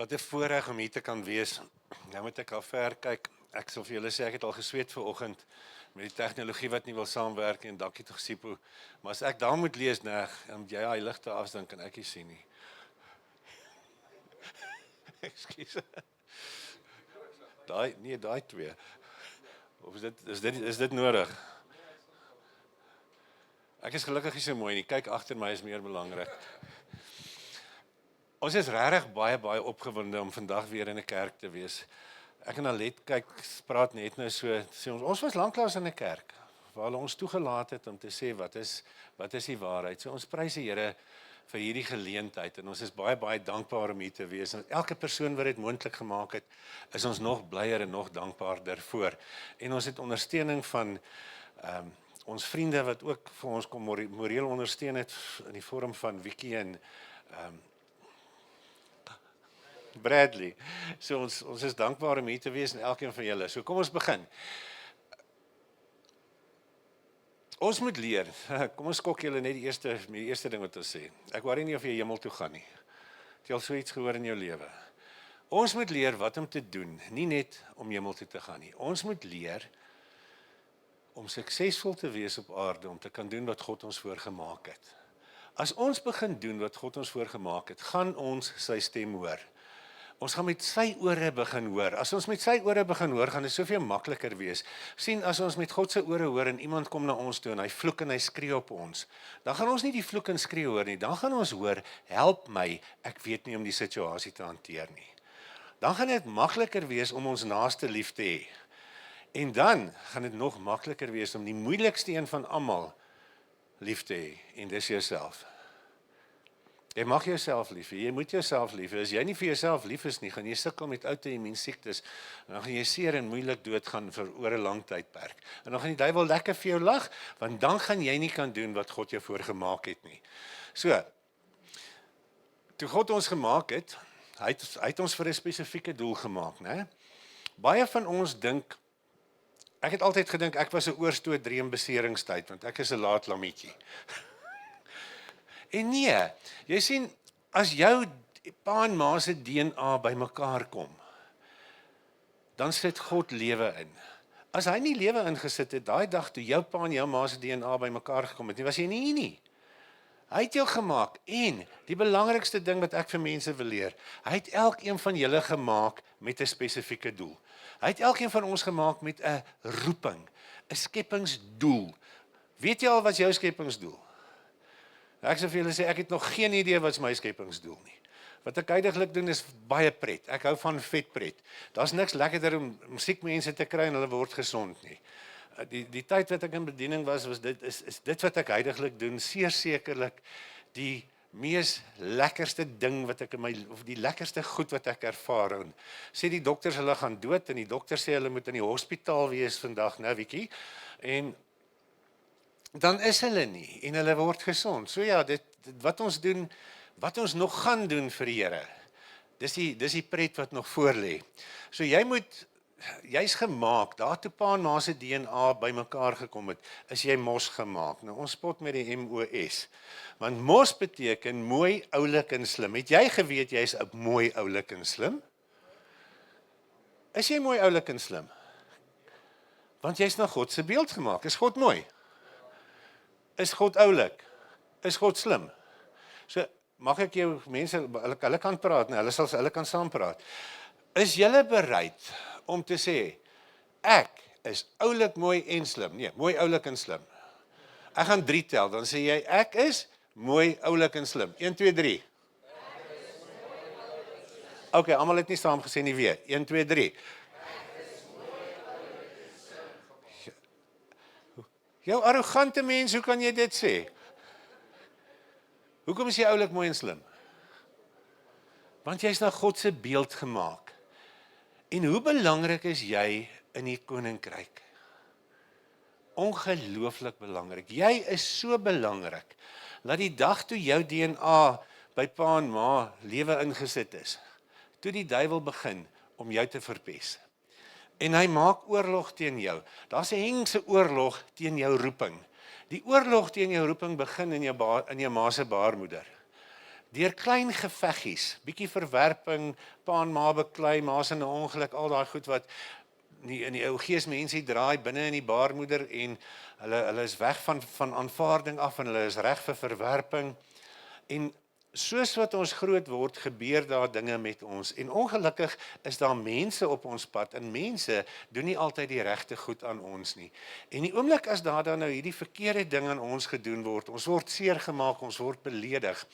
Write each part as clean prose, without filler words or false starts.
Wat 'n voorreg om hier te kan wees. Nou moet ek al ver kyk. Ek sal vir julle sê ek het al gesweet vanoggend met die tegnologie wat nie wil saamwerk en dankie tog Sipo. Maar as ek daar moet lees dan moet jy daai ligte afdink kan ek nie sien nie. Ekskuus. Daai twee. Of is dit nodig? Ek is gelukkig nie so mooi nie. Kyk agter my is meer belangrik. Ons is regtig baie opgewonde om vandag weer in 'n kerk te wees. Ek en Alet praat net nou so, sê ons was lanklaas in 'n kerk waar hulle ons toegelaat het om te sê wat is die waarheid. So ons prys die Here vir hierdie geleentheid en ons is baie dankbaar om hier te wees. En elke persoon wat dit moontlik gemaak het, is ons nog blyer en nog dankbaar daarvoor. En ons het ondersteuning van ons vriende wat ook vir ons kom moreel ondersteun het in die vorm van Wiki en Bradley. So ons is dankbaar om hier te wees en elkeen van julle. So kom ons begin. Ons moet leer. Kom ons skok julle net die eerste ding wat ons sê. Ek worry nie of jy hemel toe gaan nie. Het jy al so iets gehoor in jou lewe? Ons moet leer wat om te doen, nie net om hemel toe te gaan nie. Ons moet leer om suksesvol te wees op aarde, om te kan doen wat God ons voorgemaak het. As ons begin doen wat God ons voorgemaak het, gaan ons sy stem hoor. Ons gaan met sy ore begin hoor. As ons met sy ore begin hoor, gaan dit soveel makliker wees. Sien, as ons met God se ore hoor en iemand kom na ons toe en hy vloek en hy skree op ons, dan gaan ons nie die vloek en skree hoor nie. Dan gaan ons hoor, help my, ek weet nie om die situasie te hanteer nie. Dan gaan dit makliker wees om ons naaste lief te hê. En dan gaan dit nog makliker wees om die moeilikste een van almal lief te hê, en dis jouself. Jy mag jouself lief hê, jy moet jouself lief hê. As jy nie vir jouself lief is nie, gaan jy sukkel met outo-immuunsiektes, en dan gaan jy seer en moeilik doodgaan vir oor 'n lang tydperk. En dan gaan die duiwel lekker vir jou lag, want dan gaan jy nie kan doen wat God jou voorgemaak het nie. So, toe God ons gemaak het, hy het ons vir 'n spesifieke doel gemaak, né? Baie van ons dink, ek het altyd gedink ek was 'n oorstoot 3 in beseringstyd, want ek is 'n laat lammetjie. En nee, jy sien, as jou pa en ma se DNA bymekaar kom, dan sit God lewe in. As hy nie lewe ingesit het, daai dag toe jou pa en jou ma se DNA bymekaar gekom het, was jy nie hier nie. Hy het jou gemaak, en die belangrikste ding wat ek vir mense wil leer, hy het elkeen van julle gemaak met 'n spesifieke doel. Hy het elkeen van ons gemaak met 'n roeping, 'n skepingsdoel. Weet jy al wat jou skepingsdoel? Ek sê vir julle sê, ek het nog geen idee wat is my skepingsdoel nie. Wat ek huidiglik doen is baie pret. Ek hou van vetpret. Daar's niks lekkerder om musiekmense te kry en hulle word gesond nie. Die tyd wat ek in bediening was dit wat ek huidiglik doen, sekerlik die mees lekkerste ding wat ek of die lekkerste goed wat ek ervaar. En sê die dokters hulle gaan dood en die dokter sê hulle moet in die hospitaal wees vandag, nou Wiekie. En dan is hulle nie en hulle word gesond. So ja, dit wat ons doen, wat ons nog gaan doen vir die Here. Dis die pret wat nog voor lê. So jy's gemaak, daar toe pa en ma se DNA bymekaar gekom het, is jy mos gemaak. Nou ons spot met die MOS. Want mos beteken mooi, oulik en slim. Het jy geweet jy's mooi, oulik en slim? Is jy mooi, oulik en slim? Want jy's na God se beeld gemaak. Is God mooi? Is God oulik? Is God slim? So, mag ek jou mense, hulle kan praat, nee, hulle kan saam praat. Is julle bereid om te sê, ek is oulik, mooi en slim? Nee, mooi, oulik en slim. Ek gaan 3 tel, dan sê jy, ek is mooi, oulik en slim. 1, 2, 3. Ok, almal het nie saam gesê nie weer. 1, 2, 3. Jou arrogante mens, hoe kan jy dit sê? Hoekom is jy oulik, mooi en slim? Want jy is na God se beeld gemaak. En hoe belangrik is jy in die koninkryk? Ongelooflik belangrik. Jy is so belangrik, dat die dag toe jou DNA by pa en ma lewe ingesit is, toe die duiwel begin om jou te verpes. En hy maak oorlog teen jou. Daar's 'n hengse oorlog teen jou roeping. Die oorlog teen jou roeping begin in jou ma se baarmoeder. Deur klein geveggies, bietjie verwerping, pa en ma beklei, ma's in 'n ongeluk, al daai goed wat in die ou geesmensie draai binne in die baarmoeder en hulle is weg van aanvaarding af en hulle is reg vir verwerping. En soos wat ons groot word, gebeur daar dinge met ons. En ongelukkig is daar mense op ons pad en mense doen nie altyd die regte goed aan ons nie. En die oomblik as daar dan nou hierdie verkeerde ding aan ons gedoen word, ons word seer gemaak, ons word beledig.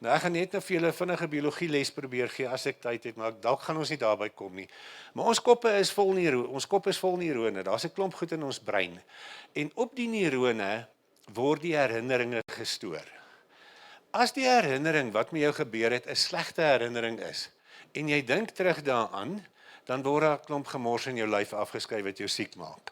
Nou ek gaan net nou vir julle vinnige biologie les probeer gee as ek tyd het, maar dalk gaan ons nie daarby kom nie. Maar ons kop is vol neurone, daar's 'n klomp goed in ons brein. En op die neurone word die herinneringe gestoor. As die herinnering wat met jou gebeur het 'n slegte herinnering is, en jy dink terug daaraan, dan word daar 'n klomp gemors in jou lyf afgeskei wat jou siek maak.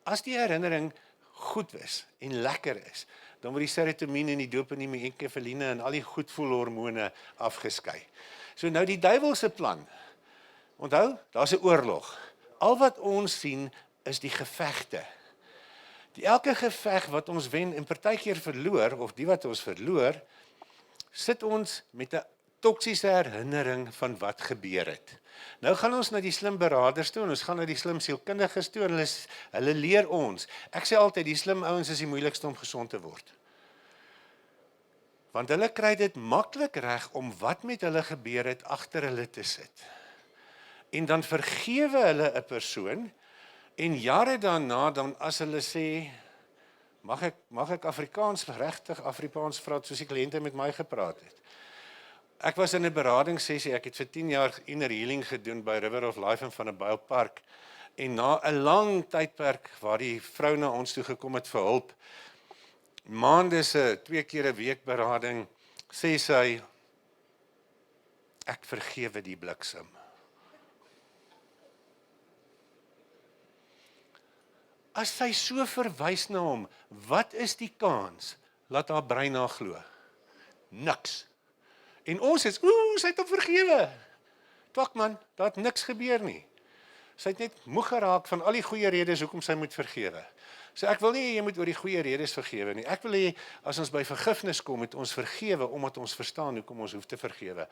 As die herinnering goed is en lekker is, dan word die serotonien en die dopamien en enkefaliene en al die goedvoelhormone afgeskei. So nou die duiwel se plan. Onthou, daar's 'n oorlog. Al wat ons sien is die gevegte. Elke geveg wat ons wen en partykeer verloor, of die wat ons verloor, sit ons met 'n toksiese herinnering van wat gebeur het. Nou gaan ons na die slim beraders toe en ons gaan na die slim sielkundiges toe en hulle leer ons. Ek sê altyd die slim ouens is die moeilikste om gesond te word. Want hulle kry dit maklik reg om wat met hulle gebeur het agter hulle te sit. En dan vergewe hulle 'n persoon en jare daarna dan as hulle sê mag ek Afrikaans regtig Afrikaans vra soos die kliënte met my gepraat het. Ek was in 'n beradingssessie, ek het vir 10 jaar inner healing gedoen by River of Life in Vanderbijl Park. En na 'n lang tydperk waar die vrou na ons toe gekom het vir hulp, maande se 2 keer 'n week berading, sê sy, ek vergewe die bliksem. As sy so verwys na hom, wat is die kans? Laat haar brein haar glo. Niks. En ons is, sy het hom vergewe. Twak man, daar het niks gebeur nie. Sy het net moeg geraak van al die goeie redes hoekom sy moet vergewe. So ek wil nie jy moet oor die goeie redes vergewe nie. Ek wil hê as ons by vergifnis kom, moet ons vergewe omdat ons verstaan hoekom ons hoef te vergewe.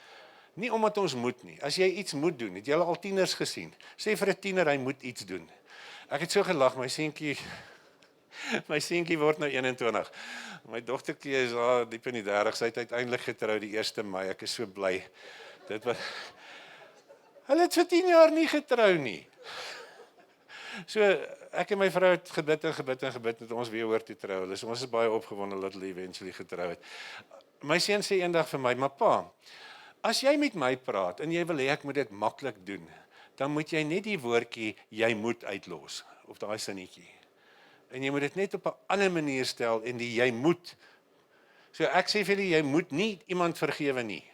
Nie omdat ons moet nie. As jy iets moet doen, het jy al tieners gesien. Sê vir 'n tiener hy moet iets doen. Ek het so gelag, my seentjie word nou 21. My dogtertjie is daar diep in die 30, sy het uiteindelik getrou die 1 Mei. Ek is so bly. Hulle het vir 10 jaar nie getrou nie. So ek en my vrou het gebid met ons weer hoor te trou. Ons is baie opgewonde dat hulle eventually getrou het. My seun sê eendag vir my, maar pa, as jy met my praat en jy wil hê ek moet dit maklik doen, dan moet jy net die woordjie jy moet uitlos, of daai sinnetjie. En jy moet dit net op 'n ander manier stel en die jy moet. So ek sê vir julle, jy moet nie iemand vergewe nie.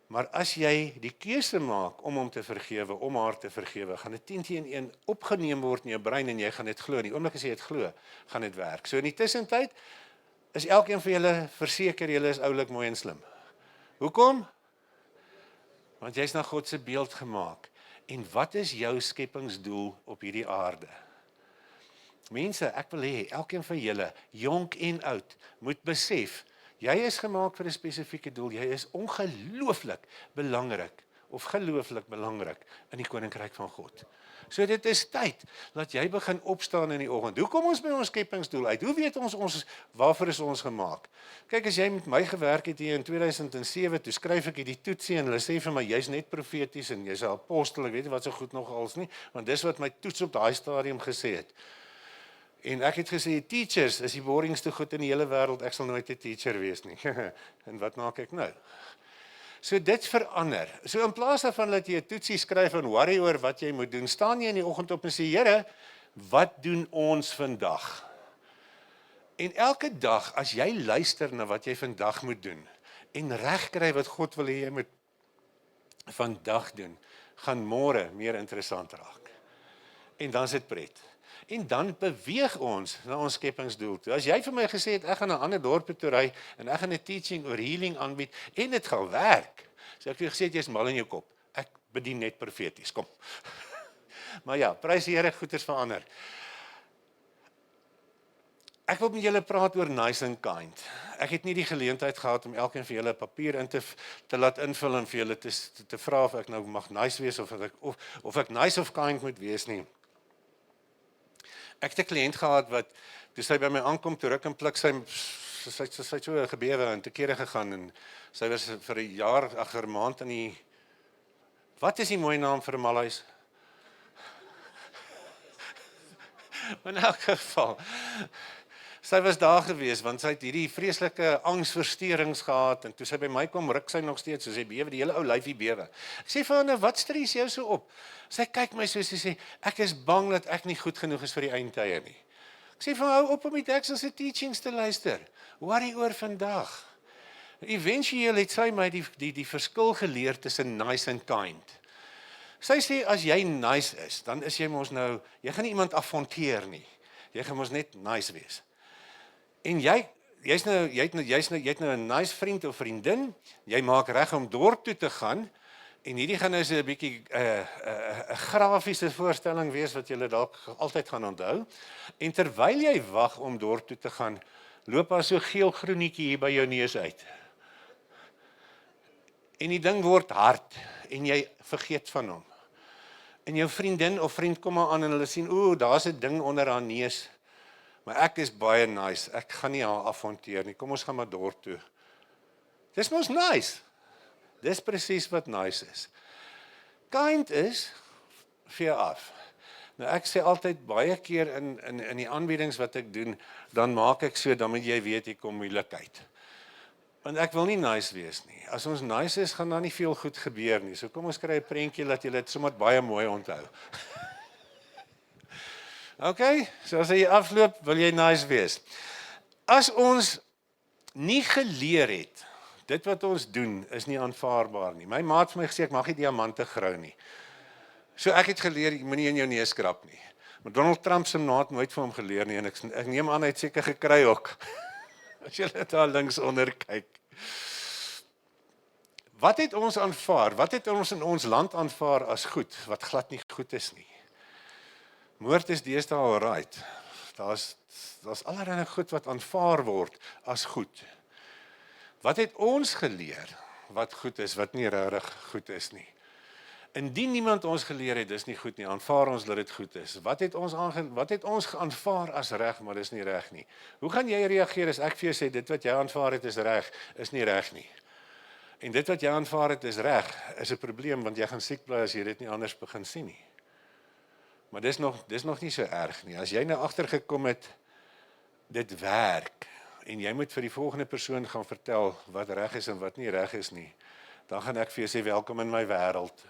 Maar as jy die keuse maak om hom te vergewe, om haar te vergewe, gaan dit 10-1 opgeneem word in jou brein en jy gaan dit glo. Die oomblik as jy dit glo, gaan dit werk. So in die tussentyd is elkeen van julle verseker julle is oulik, mooi en slim. Hoekom? Want jy is na God se beeld gemaak. En wat is jou skepingsdoel op hierdie aarde? Mense, ek wil hê, elkeen van julle, jonk en oud, moet besef, jy is gemaak vir 'n spesifieke doel, jy is ongelooflik belangrik, of gelooflik belangrik, in die koninkryk van God. So dit is tyd, dat jy begin opstaan in die oggend. Hoe kom ons by ons skepingsdoel uit? Hoe weet ons waarvoor is ons gemaak? Kyk, as jy met my gewerk het hier in 2007, toe skryf ek hierdie toetsie en hulle sê vir my, jy's net profeties en jy's 'n apostel, ek weet nie wat so goed nog als nie, want dis wat my toets op daai stadium gesê het. En ek het gesê, teachers is die boringste goed in die hele wêreld, ek sal nooit 'n teacher wees nie. En wat maak ek nou? So dit verander. So in plaas daarvan dat jy 'n toetsie skryf en worry oor wat jy moet doen, staan jy in die oggend op en sê, Here, wat doen ons vandag? En elke dag, as jy luister na wat jy vandag moet doen, en reg kry wat God wil hê jy moet vandag doen, gaan môre meer interessant raak. En dan is dit pret. En dan beweeg ons na ons skepingsdoel toe. As jy vir my gesê het, ek gaan na 'n ander dorpe toe ry, en ek gaan 'n teaching oor healing aanbied, en dit gaan werk, so ek het gesê, jy is mal in jou kop, ek bedien net profeties, kom. Maar ja, prys die Here, goeders verander. Ek wil met julle praat oor nice and kind. Ek het nie die geleentheid gehad om elkeen van julle papier in te laat invul en vir julle te vra of ek nou mag nice wees of ek nice of kind moet wees nie. Ek het 'n kliënt gehad wat toe sy by my aankom toe ruk en pluk sy het so gebewe en te kere gegaan en sy was vir 'n jaar agter 'n maand in die wat is die mooi naam vir 'n malhuis? In elk geval. Sy was daar gewees want sy het hierdie vreeslike angsversteurings gehad en toe sy by my kom ruk sy nog steeds so sy bewe die hele ou lyfie bewe. Ek sê vir haar nou wat stres jou so op? Sy kyk my so sy sê ek is bang dat ek nie goed genoeg is vir die eindtye nie. Ek sê vir hou op om die Texas se teachings te luister. Worry oor vandag. Eventueel het sy my die verskil geleer tussen nice and kind. Sy sê as jy nice is, dan is jy mos nou jy gaan nie iemand affonteer nie. Jy gaan mos net nice wees. En jy het nou 'n nice vriend of vriendin, jy maak reg om dorp toe te gaan, en hierdie gaan nou so 'n bietjie 'n grafiese voorstelling wees wat julle dalk altyd gaan onthou. En terwyl jy wag om dorp toe te gaan, loop daar so geel groenetjie hier by jou neus uit. En die ding word hard en jy vergeet van hom. En jou vriendin of vriend kom maar aan en hulle sien, daar's 'n ding onder haar neus. Maar ek is baie nice, ek gaan nie haar affonteer nie, kom ons gaan maar dorp toe. Dis mos nice. Dis presies wat nice is. Kind is, veer af. Nou ek sê altyd baie keer in die aanbiedings wat ek doen, dan maak ek so, dan moet jy weet, hier kom moeilikheid. Want ek wil nie nice wees nie. As ons nice is, gaan daar nie veel goed gebeur nie. So kom ons kry 'n prentjie dat julle dit sommer baie mooi onthou. Okay, so as jy afloop, wil jy nice wees. As ons nie geleer het, dit wat ons doen, is nie aanvaarbaar nie. My maat het vir my gesê, ek mag nie diamante grou nie. So ek het geleer, jy moenie in jou neus krap nie. Maar Donald Trump se maat nooit vir hom geleer nie, en ek neem aan, hy het seker gekry ook. As jy daar links onder kyk. Wat het ons aanvaar? Wat het ons in ons land aanvaar as goed, wat glad nie goed is nie? Moord is deesdae alright. Daar's allerlei goed wat aanvaar word as goed. Wat het ons geleer wat goed is, wat nie regtig goed is nie? Indien niemand ons geleer het, dis nie goed nie, aanvaar ons dat dit goed is. Wat het ons aanvaar as reg, maar dis nie reg nie? Hoe gaan jy reageer as ek vir jou sê, dit wat jy aanvaar het is reg, is nie reg nie? En dit wat jy aanvaar het is reg, is 'n probleem, want jy gaan siek bly as jy dit nie anders begin sien nie. Maar dis nog nie so erg nie. As jy nou agtergekom het, dit werk, en jy moet vir die volgende persoon gaan vertel wat reg is en wat nie reg is nie, dan gaan ek vir jou sê, welkom in my wêreld.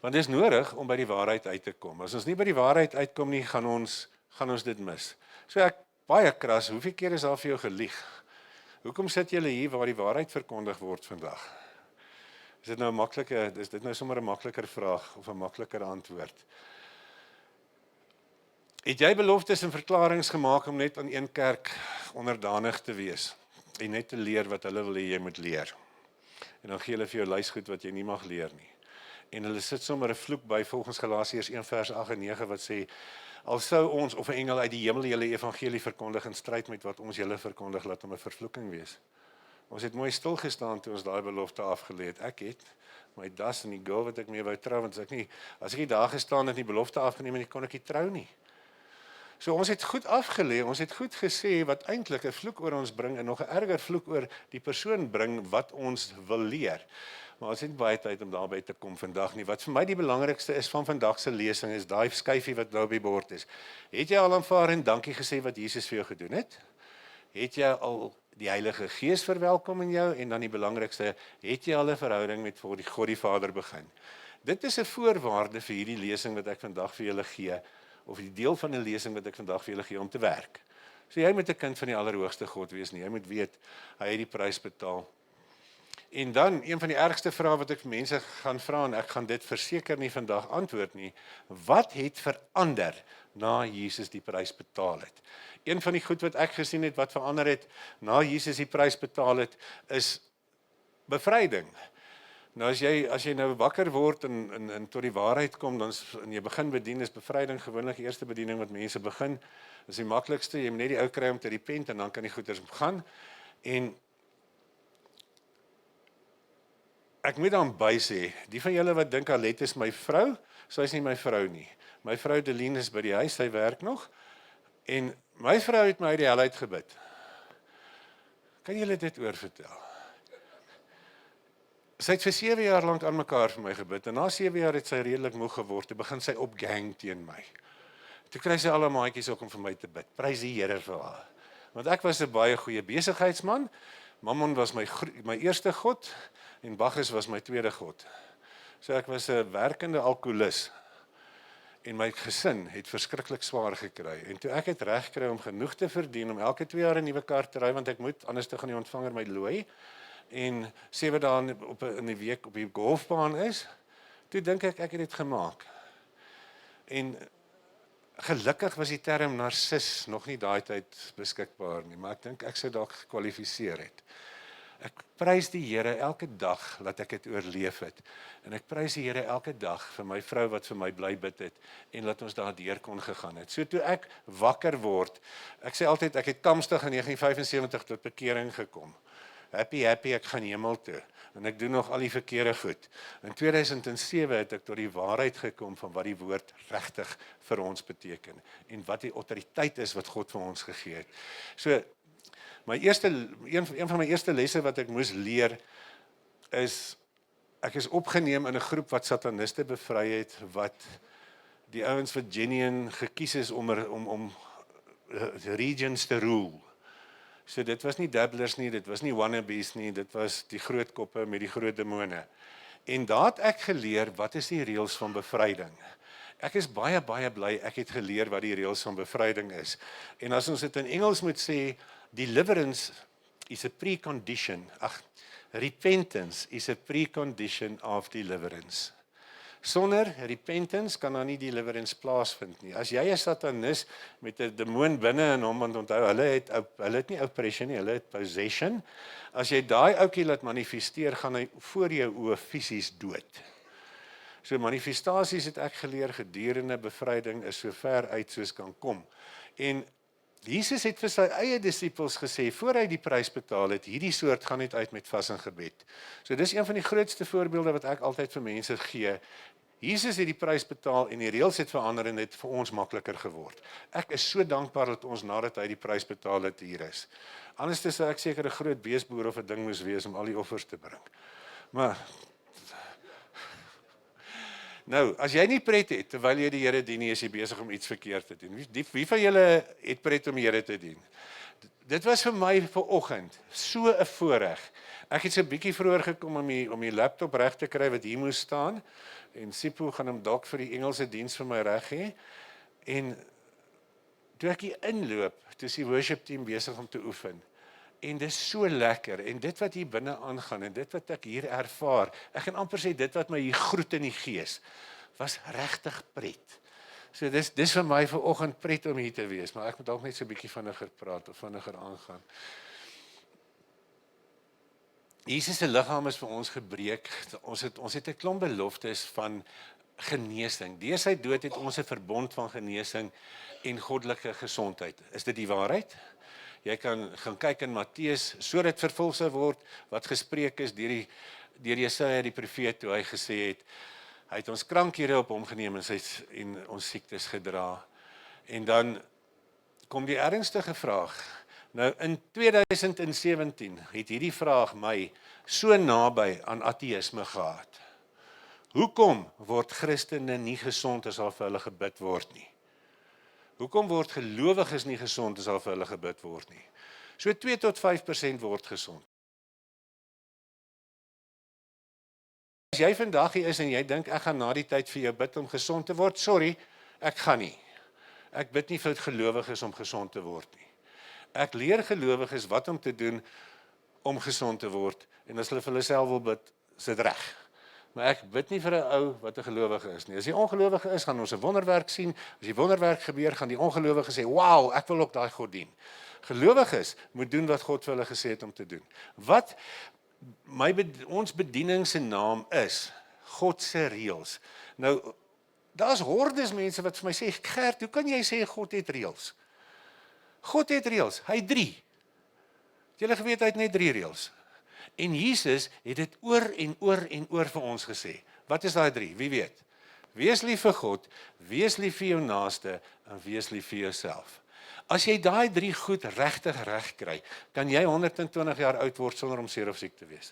Want dit is nodig om by die waarheid uit te kom. As ons nie by die waarheid uitkom nie, gaan ons dit mis. So ek, baie kras, hoeveel keer is daar vir jou gelieg? Hoekom sit julle hier waar die waarheid verkondig word vandag? Is dit nou 'n maklike, is dit nou sommer 'n makliker vraag of 'n makliker antwoord? Het jy beloftes en verklaringe gemaak om net aan een kerk onderdanig te wees en net te leer wat hulle wil hê jy moet leer? En dan gee hulle vir jou lysgoed wat jy nie mag leer nie. En hulle sit sommer 'n vloek by volgens Galasiërs 1 vers 8 en 9 wat sê, al sou ons of 'n engel uit die hemel julle evangelie verkondig in stryd met wat ons julle verkondig, laat hom 'n vervloeking wees. Ons het mooi stil gestaan toe ons daai belofte afgelê het. Ek het my das en die girl wat ek mee wou trou, want as ek nie daar gestaan het en die belofte afgeneem het, kon ek nie trou nie. So ons het goed afgelê, ons het goed gesê wat eintlik 'n vloek oor ons bring en nog 'n erger vloek oor die persoon bring wat ons wil leer. Maar ons het nie baie tyd om daarby te kom vandag nie. Wat vir my die belangrikste is van vandag se lesing is daai skyfie wat nou op die bord is. Het jy al aanvaar en dankie gesê wat Jesus vir jou gedoen het? Het jy al die Heilige Gees verwelkom in jou? En dan die belangrikste, het jy al 'n verhouding met God die Vader begin? Dit is 'n voorwaarde vir hierdie lesing wat ek vandag vir julle gee, of die deel van 'n lesing wat ek vandag vir julle gee om te werk. So jy moet 'n kind van die Allerhoogste God wees nie. Jy moet weet, hy het die prys betaal. En dan, een van die ergste vrae wat ek vir mense gaan vra, en ek gaan dit verseker nie vandag antwoord nie, wat het verander na Jesus die prys betaal het? Een van die goed wat ek gesien het, wat verander het, na Jesus die prys betaal het, is bevryding. Nou as jy nou wakker word en tot die waarheid kom, en jy begin bedien, is bevryding gewoonlik die eerste bediening wat mense begin. Dis die maklikste, jy moet net die ou kry om te repent en dan kan die goeders gaan. En ek moet dan by sê, die van julle wat dink Alet is my vrou, sy is nie my vrou nie. My vrou Deline is by die huis, sy werk nog. En my vrou het my uit die hel uit gebid. Kan julle dit oorvertel? Sy het vir 7 jaar lank aan mekaar vir my gebid, en na 7 jaar het sy redelik moeg geword, toe begin sy opgang teen my. Toe kry sy alle maatjies ook om vir my te bid, prys die Here vir haar. Want ek was 'n baie goeie besigheidsman, Mammon was my eerste god, en Bacchus was my tweede god. So ek was 'n werkende alkoholist, en my gesin het verskriklik swaar gekry, en toe ek het reg kry om genoeg te verdien, om elke 2 jaar 'n nuwe kar te ry, want ek moet, anders te gaan die ontvanger my looi, en 7 dae in die week op die golfbaan is, toe dink ek het dit gemaak. En gelukkig was die term narcis nog nie daai tyd beskikbaar nie, maar ek dink ek sou dalk gekwalifiseer het. Ek prys die Here elke dag dat ek dit oorleef het, en ek prys die Here elke dag vir my vrou wat vir my bly bid het, en laat ons daardeur kon gegaan het. So toe ek wakker word, ek sê altyd, ek het kamstig in 1975 tot bekering gekom. Happy, ek gaan hemel toe, en ek doen nog al die verkeerde goed. In 2007 het ek tot die waarheid gekom van wat die woord regtig vir ons beteken, en wat die autoriteit is wat God vir ons gegee het. So, een van my eerste lesse wat ek moes leer, is, ek is opgeneem in 'n groep wat sataniste bevry het, wat die ouens wat genuine gekies is om regions te rule. So dit was nie dabblers nie, dit was nie wannabes nie, dit was die groot koppe met die groot demone. En daar het ek geleer, wat is die reëls van bevryding? Ek is baie bly, ek het geleer wat die reëls van bevryding is. En as ons dit in Engels moet sê, deliverance is a precondition, repentance is a precondition of deliverance. Sonder repentance kan daar nie deliverance plaasvind nie. As jy 'n satanis met 'n demoon binne in hom, want onthou, hulle het nie oppression nie, hulle het possession. As jy daai ouetjie laat manifesteer, gaan hy voor jou oë fisies dood. So manifestasies het ek geleer, gedurende bevryding is so ver uit soos kan kom. En Jesus het vir sy eie disippels gesê, voor hy die prys betaal het, hierdie soort gaan net uit met vas en gebed. So dis een van die grootste voorbeelde wat ek altyd vir mense gee. Jesus het die prys betaal en die reëls het verander en het vir ons makliker geword. Ek is so dankbaar dat ons nadat hy die prys betaal het hier is. Anders sou ek seker 'n groot beesboer of 'n ding moes wees om al die offers te bring. Maar nou, as jy nie pret het, terwyl jy die Here dien nie, is jy besig om iets verkeerd te doen. Wie van julle het pret om die Here te dien? Dit was vir my vanoggend so 'n voorreg. Ek het so 'n bietjie vroeër gekom om die laptop reg te kry wat hier moes staan, en Sipho gaan hom dalk vir die Engelse diens vir my reg hê. En toe ek hier inloop, toe is die worship team besig om te oefen. En dis so lekker, en dit wat hier binne aangaan, en dit wat ek hier ervaar, ek gaan amper sê, dit wat my hier groet in die gees, was regtig pret. So dis vir my vanoggend pret om hier te wees, maar ek moet dalk net so 'n bietjie vinniger praat, of vinniger aangaan. Jesus se liggaam is vir ons gebreek, ons het 'n klomp beloftes van genesing. Deur sy dood het ons 'n verbond van genesing en goddelike gesondheid. Is dit die waarheid? Jy kan gaan kyk in Matteus, sodat vervul sou word, wat gespreek is deur Jesaja die profeet, toe hy gesê het, hy het ons krankhede op hom geneem en ons siektes gedra. En dan kom die ernstige vraag. Nou in 2017 het hierdie vraag my so naby aan ateïsme gehad. Hoekom word Christene nie gesond as al vir hulle gebid word nie? Hoekom word gelowiges nie gesond as al vir hulle gebid word nie? So 2 tot 5% word gesond. As jy vandag hier is en jy dink ek gaan na die tyd vir jou bid om gesond te word, sorry, ek gaan nie. Ek bid nie vir gelowiges om gesond te word nie. Ek leer gelowiges wat om te doen om gesond te word, en as hulle vir hulle self wil bid, is dit reg. Maar ek bid nie vir 'n ou wat 'n gelowige is nie. As die ongelowige is, gaan ons 'n wonderwerk sien. As die wonderwerk gebeur, gaan die ongelowige sê, "Wow, ek wil ook daai God dien." Gelowiges moet doen wat God vir hulle gesê het om te doen. Ons bediening se naam is God se reëls. Nou, daar's hordes mense wat vir my sê, Gert, hoe kan jy sê God het reëls? God het reëls, hy het 3. Het julle geweet hy het net 3 reëls? En Jesus het dit oor en oor en oor vir ons gesê. Wat is daai 3? Wie weet? Wees lief vir God, wees lief vir jou naaste en wees lief vir jouself. As jy daai 3 goed regtig reg kry, kan jy 120 jaar oud word sonder om seer of siek te wees.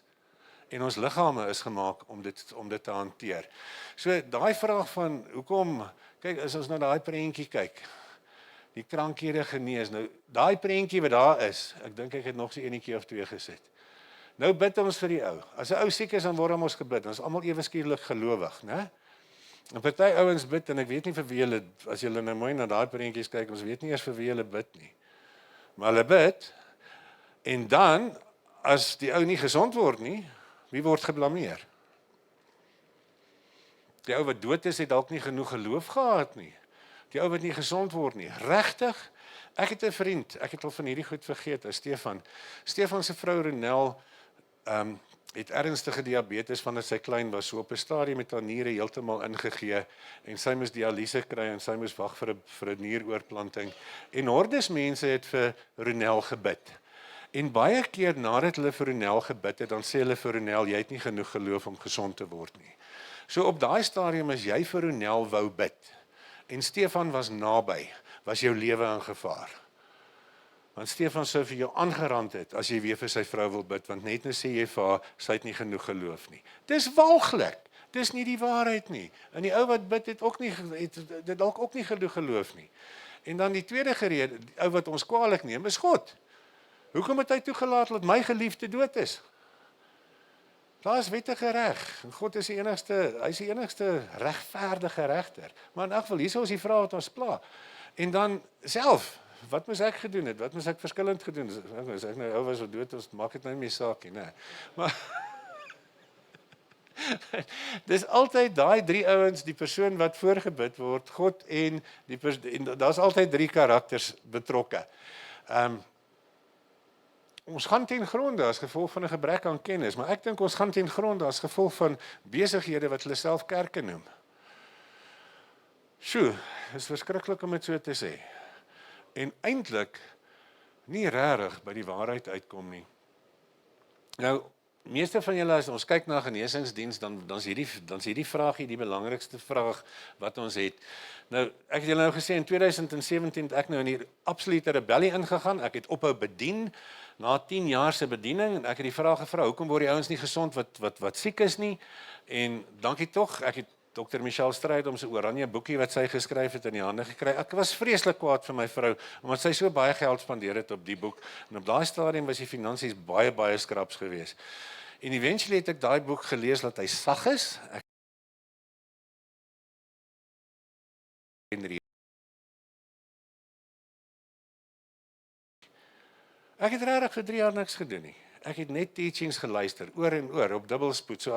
En ons liggame is gemaak om dit te hanteer. So daai vraag van hoekom, kyk, as ons na daai prentjie kyk, die krankhede genees. Nou, daai prentjie wat daar is, ek dink ek het nog so enetjie of 2 gesit. Nou bid ons vir die ou. As 'n ou siek is, dan word ons gebid. Ons is almal ewe skielik gelowig, né? En party ouens bid en ek weet nie vir wie hulle, as julle nou mooi na daai prentjies kyk, ons weet nie eers vir wie hulle bid nie. Maar hulle bid en dan as die ou nie gesond word nie, wie word geblameer? Die ou wat dood is, het dalk nie genoeg geloof gehad nie. Die ou wat nie gesond word nie. Regtig? Ek het 'n vriend, ek het al van hierdie goed vergeet, Stefan. Stefan se vrou Renel het ernstige diabetes vandat sy klein was, so op 'n stadium met haar niere heeltemal ingegee en sy moes dialyse kry en sy moes wag vir 'n nieroorplanting. En hordes mense het vir Renel gebid. En baie keer nadat hulle vir Renel gebid het, dan sê hulle vir Renel, jy het nie genoeg geloof om gesond te word nie. So op daai stadium as jy vir Renel wou bid en Stefan was naby, was jou lewe in gevaar. Want Stefan sou vir jou aangerand het as jy weer vir sy vrou wil bid, want net nou sê jy vir haar, sy het nie genoeg geloof nie. Dis walglik. Dis nie die waarheid nie. En die ou wat bid het ook nie dit dalk ook nie genoeg geloof nie. En dan die tweede rede, die ou wat ons kwaadlik neem, is God. Hoekom het hy toegelaat dat my geliefde dood is? Daar is wettige reg. God is hy's die enigste regverdige regter. Maar in elk geval, hier is die vraag wat ons pla. En dan self, wat moes ek gedoen het? Wat moes ek verskillend gedoen het? As ek nou ou was wat dood is, maak dit nou nie meer saak nie, nee. Maar dis altyd daai 3 ouens, die persoon wat voorgebid word, God en daar's altyd 3 karakters betrokke. Ons gaan ten gronde as gevolg van 'n gebrek aan kennis, maar ek dink ons gaan ten gronde as gevolg van besighede wat hulle self kerke noem. Sjoe, is verskriklik om dit so te sê. En eintlik nie regtig by die waarheid uitkom nie. Nou, meeste van julle as ons kyk na genesingsdiens, dan is hierdie vraagie die belangrikste vraag wat ons het. Nou, ek het julle nou gesê in 2017 het ek nou in die absolute rebellie ingegaan. Ek het ophou bedien na 10 jaar se bediening en ek het die vraag gevra, hoekom word die ouens nie gesond wat siek is nie? En dankie tog, ek het Dr. Michelle Strydom se oranje boekie wat sy geskryf het in die hande gekry. Ek was vreeslik kwaad vir my vrou omdat sy so baie geld spandeer het op die boek. En op daai stadium was die finansies baie skraps geweest. En eventually het ek daai boek gelees dat hy sag is. Ek het regtig vir 3 jaar niks gedoen nie. Ek het net teachings geluister, oor en oor, op dubbelspoed. So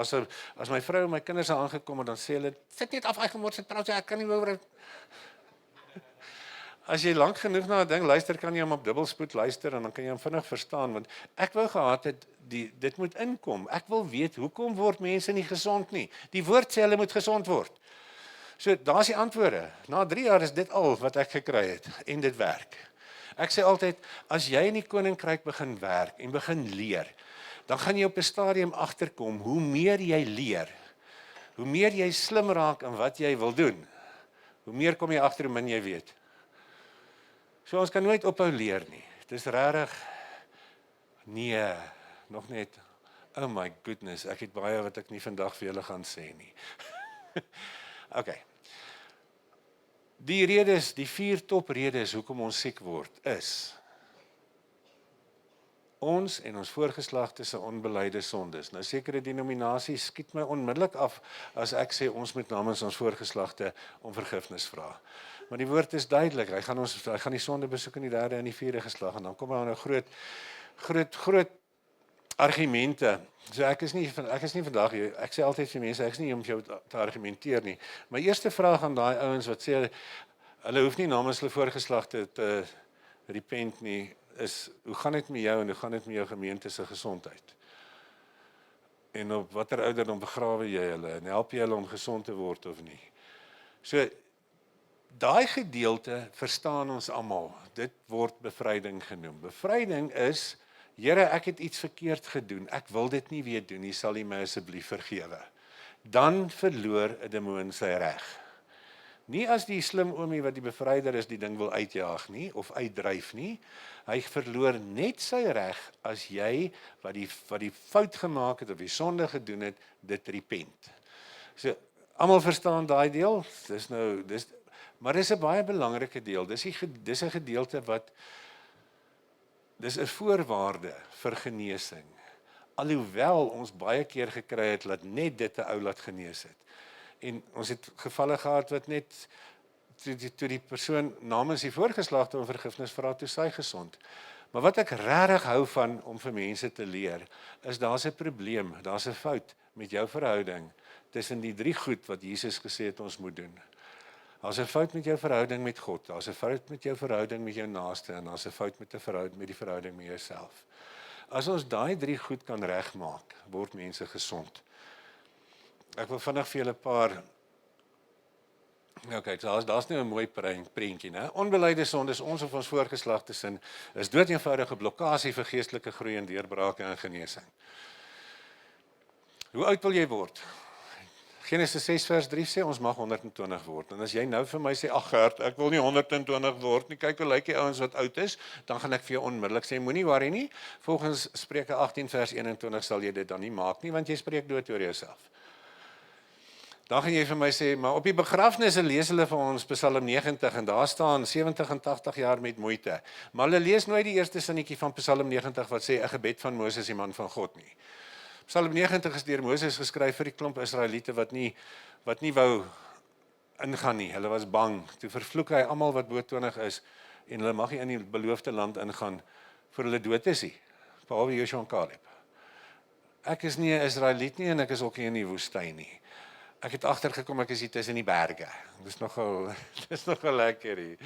as my vrou en my kinders aangekom het, dan sê hulle, sit net af, gemors, ek kan nie oor. As jy lank genoeg na 'n ding luister, kan jy hom op dubbelspoed luister en dan kan jy hom vinnig verstaan, want ek wou gehad het, dit moet inkom. Ek wil weet, hoekom word mense nie gesond nie? Die woord sê hulle moet gesond word. So, daar's die antwoorde. Na 3 jaar is dit al wat ek gekry het, en dit werk. Ek sê altyd, as jy in die koninkryk begin werk en begin leer, dan gaan jy op 'n stadium agterkom, hoe meer jy leer, hoe meer jy slim raak in wat jy wil doen, hoe meer kom jy agter hoe min jy weet. So ons kan nooit ophou leer nie. Dis regtig, nee, nog net, oh my goodness, ek het baie wat ek nie vandag vir julle gaan sê nie. Okay. Die redes, die 4 topredes hoekom ons siek word, is ons en ons voorgeslagte se onbeleide sondes. Nou sekere denominasies skiet my onmiddellik af as ek sê ons moet namens ons voorgeslagte om vergifnis vra. Maar die woord is duidelik, hy gaan die sonde besoek in die 3de en die 4de geslag en dan kom daar nou groot argumente. So ek is nie vandag, ek sê altyd vir mense, ek is nie om jou te argumenteer nie. My eerste vraag aan daai ouens wat sê, hulle hoef nie namens hulle voorgeslagte te repent nie, is, hoe gaan dit met jou en hoe gaan dit met jou gemeente se gesondheid? en op watter ouderdom begrawe jy hulle en help jy hulle om gesond te word of nie. So daai gedeelte verstaan ons almal. Dit word bevryding genoem. Bevryding is, Here, ek het iets verkeerd gedoen. Ek wil dit nie weer doen nie, sal U my asseblief vergewe. Dan verloor 'n demoon sy reg. Nie as die slim oomie wat die bevryder is die ding wil uitjaag nie of uitdryf nie. Hy verloor net sy reg as jy wat die fout gemaak het of die sonde gedoen het, dit repent. So almal verstaan daai deel. Maar dis 'n baie belangrike deel. Dis 'n gedeelte wat dis 'n voorwaarde vir genesing. Alhoewel ons baie keer gekry het dat net dit 'n ou laat genees het. En ons het gevalle gehad wat net toe die persoon namens die voorgeslagte om vergifnis vra, toe sy gesond. Maar wat ek regtig hou van om vir mense te leer, is daar's 'n probleem, daar's 'n fout met jou verhouding tussen die 3 goed wat Jesus gesê het ons moet doen. Daar's 'n fout met jou verhouding met God, daar's 'n fout met jou verhouding met jou naaste en daar's 'n fout met die verhouding met jouself. As ons daai 3 goed kan regmaak, word mense gesond. Ek wil vinnig vir julle 'n paar kyk, daar's nou 'n mooi prentjie, né? Onbeleide sondes, ons of ons voorgeslagte sin, is doeteenvoudige blokkade vir geestelike groei en deurbrake en genesing. Hoe oud wil jy word? Genesis 6 vers 3 sê ons mag 120 word. En as jy nou vir my sê, ag Gert, ek wil nie 120 word nie, kyk hoe lyk die ouens wat oud is, dan gaan ek vir jou onmiddellik sê, moenie worry nie. Volgens Spreuke 18 vers 21 sal jy dit dan nie maak nie, want jy spreek dood oor jouself. Dan gaan jy vir my sê, maar op die begrafnisse lees hulle vir ons Psalm 90 en daar staan 70 en 80 jaar met moeite. Maar hulle lees nooit die eerste sinnetjie van Psalm 90 wat sê 'n gebed van Moses, die man van God nie. Psalm 90 is deur Moses geskryf vir die klomp Israeliete wat nie wou ingaan nie. Hulle was bang. Toe vervloek hy almal wat bo 20 is en hulle mag nie in die beloofde land ingaan voor hulle dood is nie, behalwe Joshua en Caleb. Ek is nie 'n Israeliet nie en ek is ook nie in die woestyn nie. Ek het agtergekom ek is hier tussen die berge. Dis nogal lekker hier.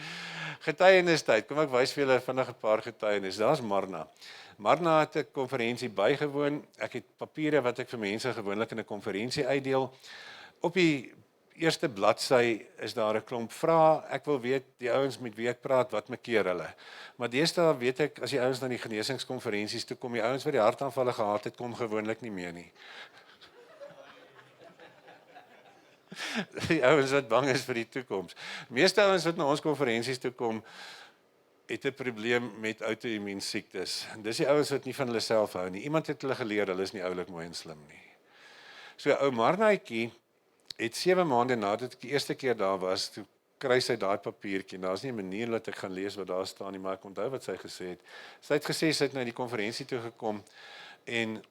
Getuienistyd. Kom ek wys vir julle vinnig 'n paar getuienis. Daar's Marna. Marna het 'n konferensie bygewoon. Ek het papiere wat ek vir mense gewoonlik in 'n konferensie uitdeel. Op die eerste bladsy is daar 'n klomp vrae. Ek wil weet die ouens met wie ek praat, wat makeer hulle. Maar deesdae weet ek as die ouens na die genesingskonferensies toe kom, die ouens wat die hartaanvalle gehad het, kom gewoonlik nie meer nie. Die ouens wat bang is vir die toekoms. Meeste ouens wat na ons konferensies toe kom, het 'n probleem met outoimmuun siektes. Dis die ouens wat nie van hulle self hou nie. Iemand het hulle geleer, hulle is nie oulik mooi en slim nie. So ou Marnaitjie het 7 maande nadat ek die eerste keer daar was, toe kry sy daai papiertjie. Daar's nie 'n manier dat ek gaan lees wat daar staan nie, maar ek onthou wat sy gesê het. Sy het gesê sy het na die konferensie toe gekom en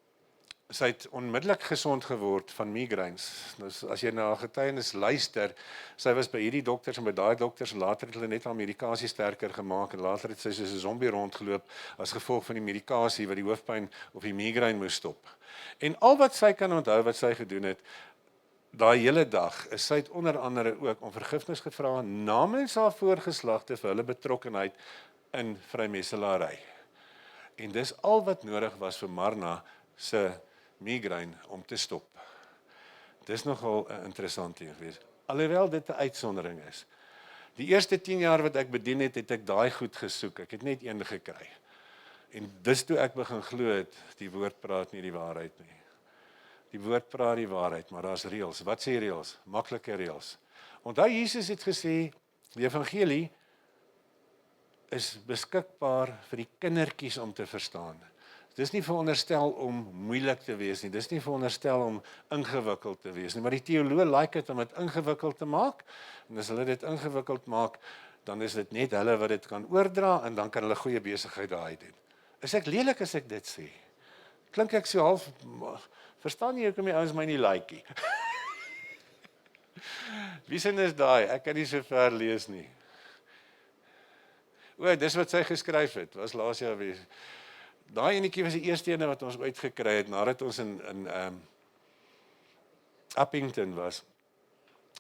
sy het onmiddellik gesond geword van migraines. Dus as jy na haar getuienis luister, sy was by hierdie dokters en by daai dokters, later het hulle net haar medikasie sterker gemaak en later het sy soos 'n zombie rondgeloop as gevolg van die medikasie wat die hoofpyn of die migraine moes stop. En al wat sy kan onthou wat sy gedoen het, daai hele dag, is sy het onder andere ook om vergifnis gevra namens haar voorgeslagte vir hulle betrokkenheid in vrymetselary. En dis al wat nodig was vir Marna se migraine om te stop. Dis nogal 'n interessant ding gewees. Alhoewel dit 'n uitsondering is. Die eerste 10 jaar wat ek bedien het, het ek daai goed gesoek. Ek het net een gekry. En dis toe ek begin glo het, die woord praat nie die waarheid nie. Die woord praat die waarheid, maar daar's reëls. Wat sê reëls? Maklike reëls. Onthou Jesus het gesê, die evangelie is beskikbaar vir die kindertjies om te verstaan. Dis nie veronderstel om moeilik te wees nie, dis nie veronderstel om ingewikkeld te wees nie, maar die teoloë like dit om dit ingewikkeld te maak, en as hulle dit ingewikkeld maak, dan is dit net hulle wat dit kan oordra, en dan kan hulle goeie besigheid daai doen. Is ek lelik as ek dit sê? Klink ek so half, verstaan jy hoekom die ouens my nie like nie? Wie sin is daai? Ek kan nie so ver lees nie. O, dis wat sy geskryf het, was laas jaar weer. Daai enetjie was die eerste ene wat ons uitgekry het, nadat ons in Uppington was.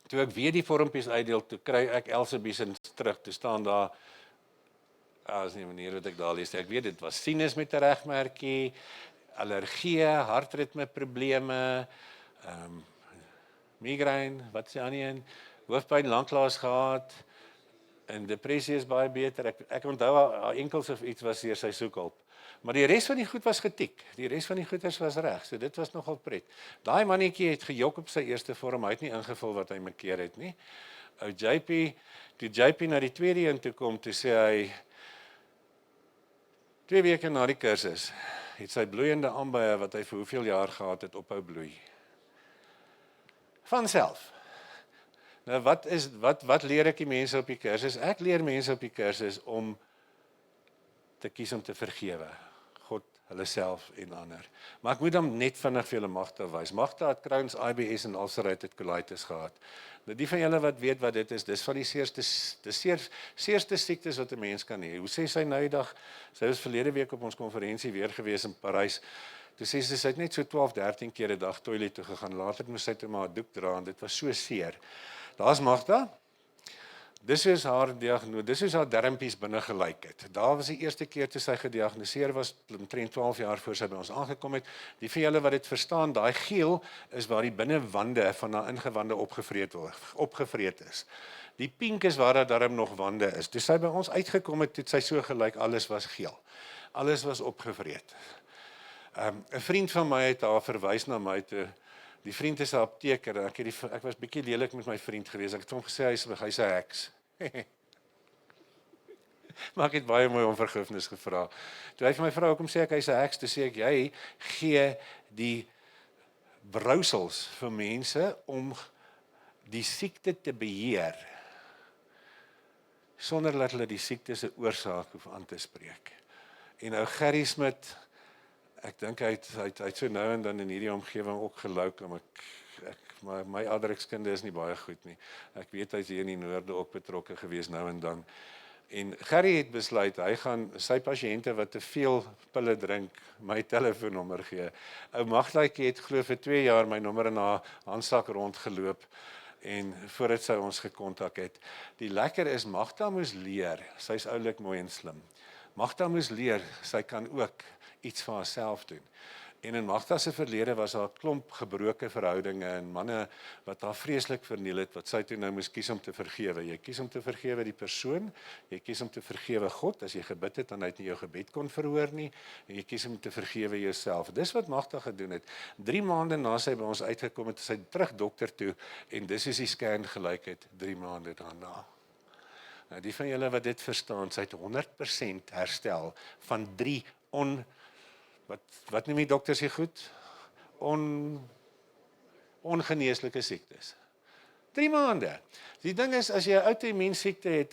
Toe ek weer die vormpies uitdeel, toe kry ek Elsebiesen terug, toe staan daar, is nie 'n manier wat ek daar lees, ek weet dit was sinus met 'n regmerkie, allergie, hartritme probleme, migraine, wat is die ander een? Hoofpyn lanklaas gehad, en depressie is baie beter. Ek onthou haar enkels of iets was deur sy soekhulp. Maar die res van die goed was getiek. Die res van die goeders was reg. So dit was nogal pret. Daai mannetjie het gejok op sy eerste vorm. Hy het nie ingevul wat hy markeer het nie. Ou JP, toe JP na die tweede een toe kom, toe sê hy 2 weke na die kursus het sy bloeiende aanbye wat hy vir hoeveel jaar gehad het ophou bloei. Vanself. Nou wat leer ek die mense op die kursus? Ek leer mense op die kursus om te kies om te vergewe. God, hulle self en ander. Maar ek moet dan net vinnig vir julle Magda wys. Magda het Crohn's, IBS en ulcerative colitis gehad. Nou die van julle wat weet wat dit is, dis van die seerste siektes wat 'n mens kan hê. Hoe sê sy nou die dag? Sy was verlede week op ons konferensie weer gewees in Parys. Toe sê sy het net so 12, 13 keer 'n dag toilet toe gegaan. Later moes sy toe maar 'n doek dra en dit was so seer. Daar's Magda. Dis is haar diagnose, dis is haar darmpies binne gelyk het. Daar was die eerste keer toe sy gediagnoseer was, omtrent 12 jaar voor sy by ons aangekom het. Die van julle wat dit verstaan, daai geel is waar die binnewande van haar ingewande opgevreet is. Die pink is waar daar darm nog wande is. Toe sy by ons uitgekom het, het sy so gelyk, alles was geel. Alles was opgevreet. 'n vriend van my het haar verwys na my toe. Die vriend is 'n apteker. Ek was bietjie lelik met my vriend gewees. Ek het hom gesê hy's 'n heks. Maar ek het baie mooi om vergifnis gevra. Toe hy vir my vra hoekom sê ek hy's 'n heks, toe sê ek jy gee die brousels vir mense om die siekte te beheer sonder dat hulle die siekte se oorsaak hoef aan te spreek. En nou Gerry Smit, ek dink hy het so nou en dan in hierdie omgewing ook gelouk, maar my aardrykskunde is nie baie goed nie. Ek weet hy's hier in die noorde ook betrokke gewees nou en dan. En Gerry het besluit, hy gaan sy pasiënte wat te veel pille drink, my telefoonnommer gee. Ou Magdaatjie het glo vir 2 jaar my nommer in haar handsak rondgeloop, en voordat sy ons gekontak het. Die lekker is, Magda moes leer, sy's oulik mooi en slim. Magda moes leer, sy kan ook iets vir haarself doen. En in Magda se verlede was daar 'n klomp gebroke verhoudinge en manne wat haar vreeslik verniel het, wat sy toe nou moes kies om te vergewe. Jy kies om te vergewe die persoon, jy kies om te vergewe God, as jy gebid het en hy het nie jou gebed kon verhoor nie, en jy kies om te vergewe jouself. Dis wat Magda gedoen het. 3 maande na sy by ons uitgekom het, sy terug dokter toe, en dis is die scan gelyk het 3 maande daarna. Nou die van julle wat dit verstaan, sy het 100% herstel van 3 wat noem die dokters hier goed? Ongeneeslike siektes. 3 maande. Die ding is, as jy 'n outoimmuunsiekte het,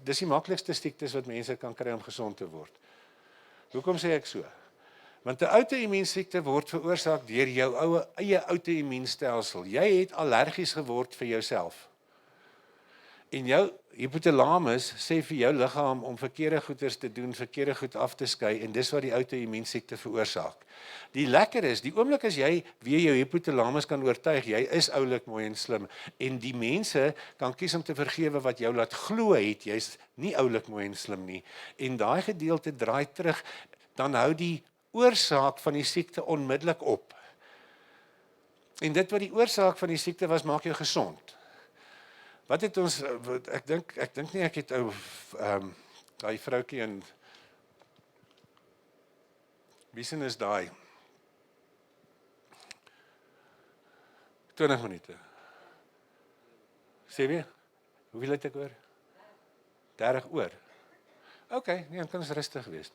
dis die maklikste siektes wat mense kan kry om gesond te word. Hoekom sê ek so? Want 'n outoimmuunsiekte word veroorsaak deur jou eie outoimmuunstelsel. Jy het allergies geword vir jouself. En jou hypothalamus sê vir jou liggaam om verkeerde goeders te doen, verkeerde goed af te skei, en dis wat die outoimmuunsiekte veroorsaak. Die lekker is, die oomblik as jy weer jou hypothalamus kan oortuig, jy is oulik mooi en slim, en die mense kan kies om te vergewe wat jou laat glo het, jy's nie oulik mooi en slim nie, en daai gedeelte draai terug, dan hou die oorsaak van die siekte onmiddellik op. En dit wat die oorsaak van die siekte was, maak jou gesond. Wat het ons, ek dink nie ek het daai vroukie in, wie sin is daai? 20 minute. Sê weer, hoeveel het ek oor? 30 oor. Ok, nee, dan kan ons rustig wees.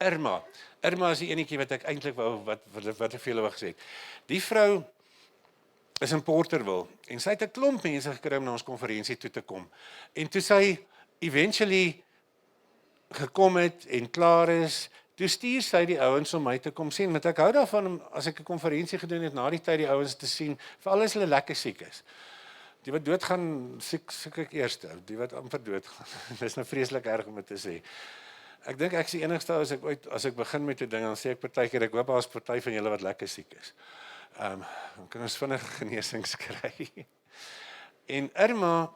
Irma is die enetjie wat ek eintlik wou, wat te veel oor gesê het. Die vrou is in Porterville, en sy het 'n klomp mense gekry om na ons konferensie toe te kom. En toe sy eventually gekom het en klaar is, toe stuur sy die ouens om my te kom sien, want ek hou daarvan, as ek 'n konferensie gedoen het, na die tyd die ouens te sien, veral as hulle lekker siek is. Die wat doodgaan, siek ek eerste, die wat amper doodgaan. Dit is nou vreeslik erg om dit te sê. Ek dink ek is die enigste as ek begin met 'n ding, dan sê ek partykeer, ek hoop daar's party van julle wat lekker siek is. Dan kan ons vinnig genesings kry. En Irma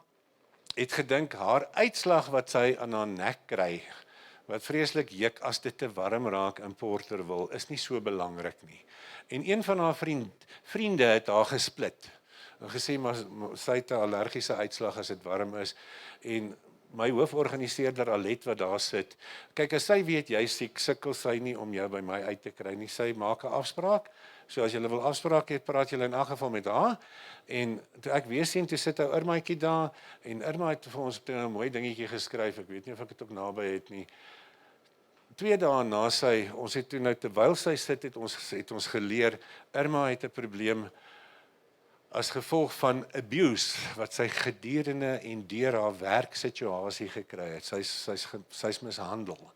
het gedink haar uitslag wat sy aan haar nek kry, wat vreeslik juk as dit te warm raak in Porterville, is nie so belangrik nie. En een van haar vriende het haar gesplit en gesê, maar sy het 'n allergiese uitslag as dit warm is, en my hooforganiseerder Alet wat daar sit, kyk, as sy weet jy siek, sukkel sy nie om jou by my uit te kry nie, sy maak 'n afspraak, so as julle wil afspraak het, praat julle in elk geval met haar, en toe ek weer sien, toe sit 'n Irmaatjie daar, en Irma het vir ons 'n mooi dingetjie geskryf, ek weet nie of ek dit ook naby het nie. 2 dae na sy, ons het toe nou, terwyl sy sit, het ons geleer, Irma het 'n probleem as gevolg van abuse, wat sy gedurende en deur haar werksituasie gekry het. Sy's mishandel.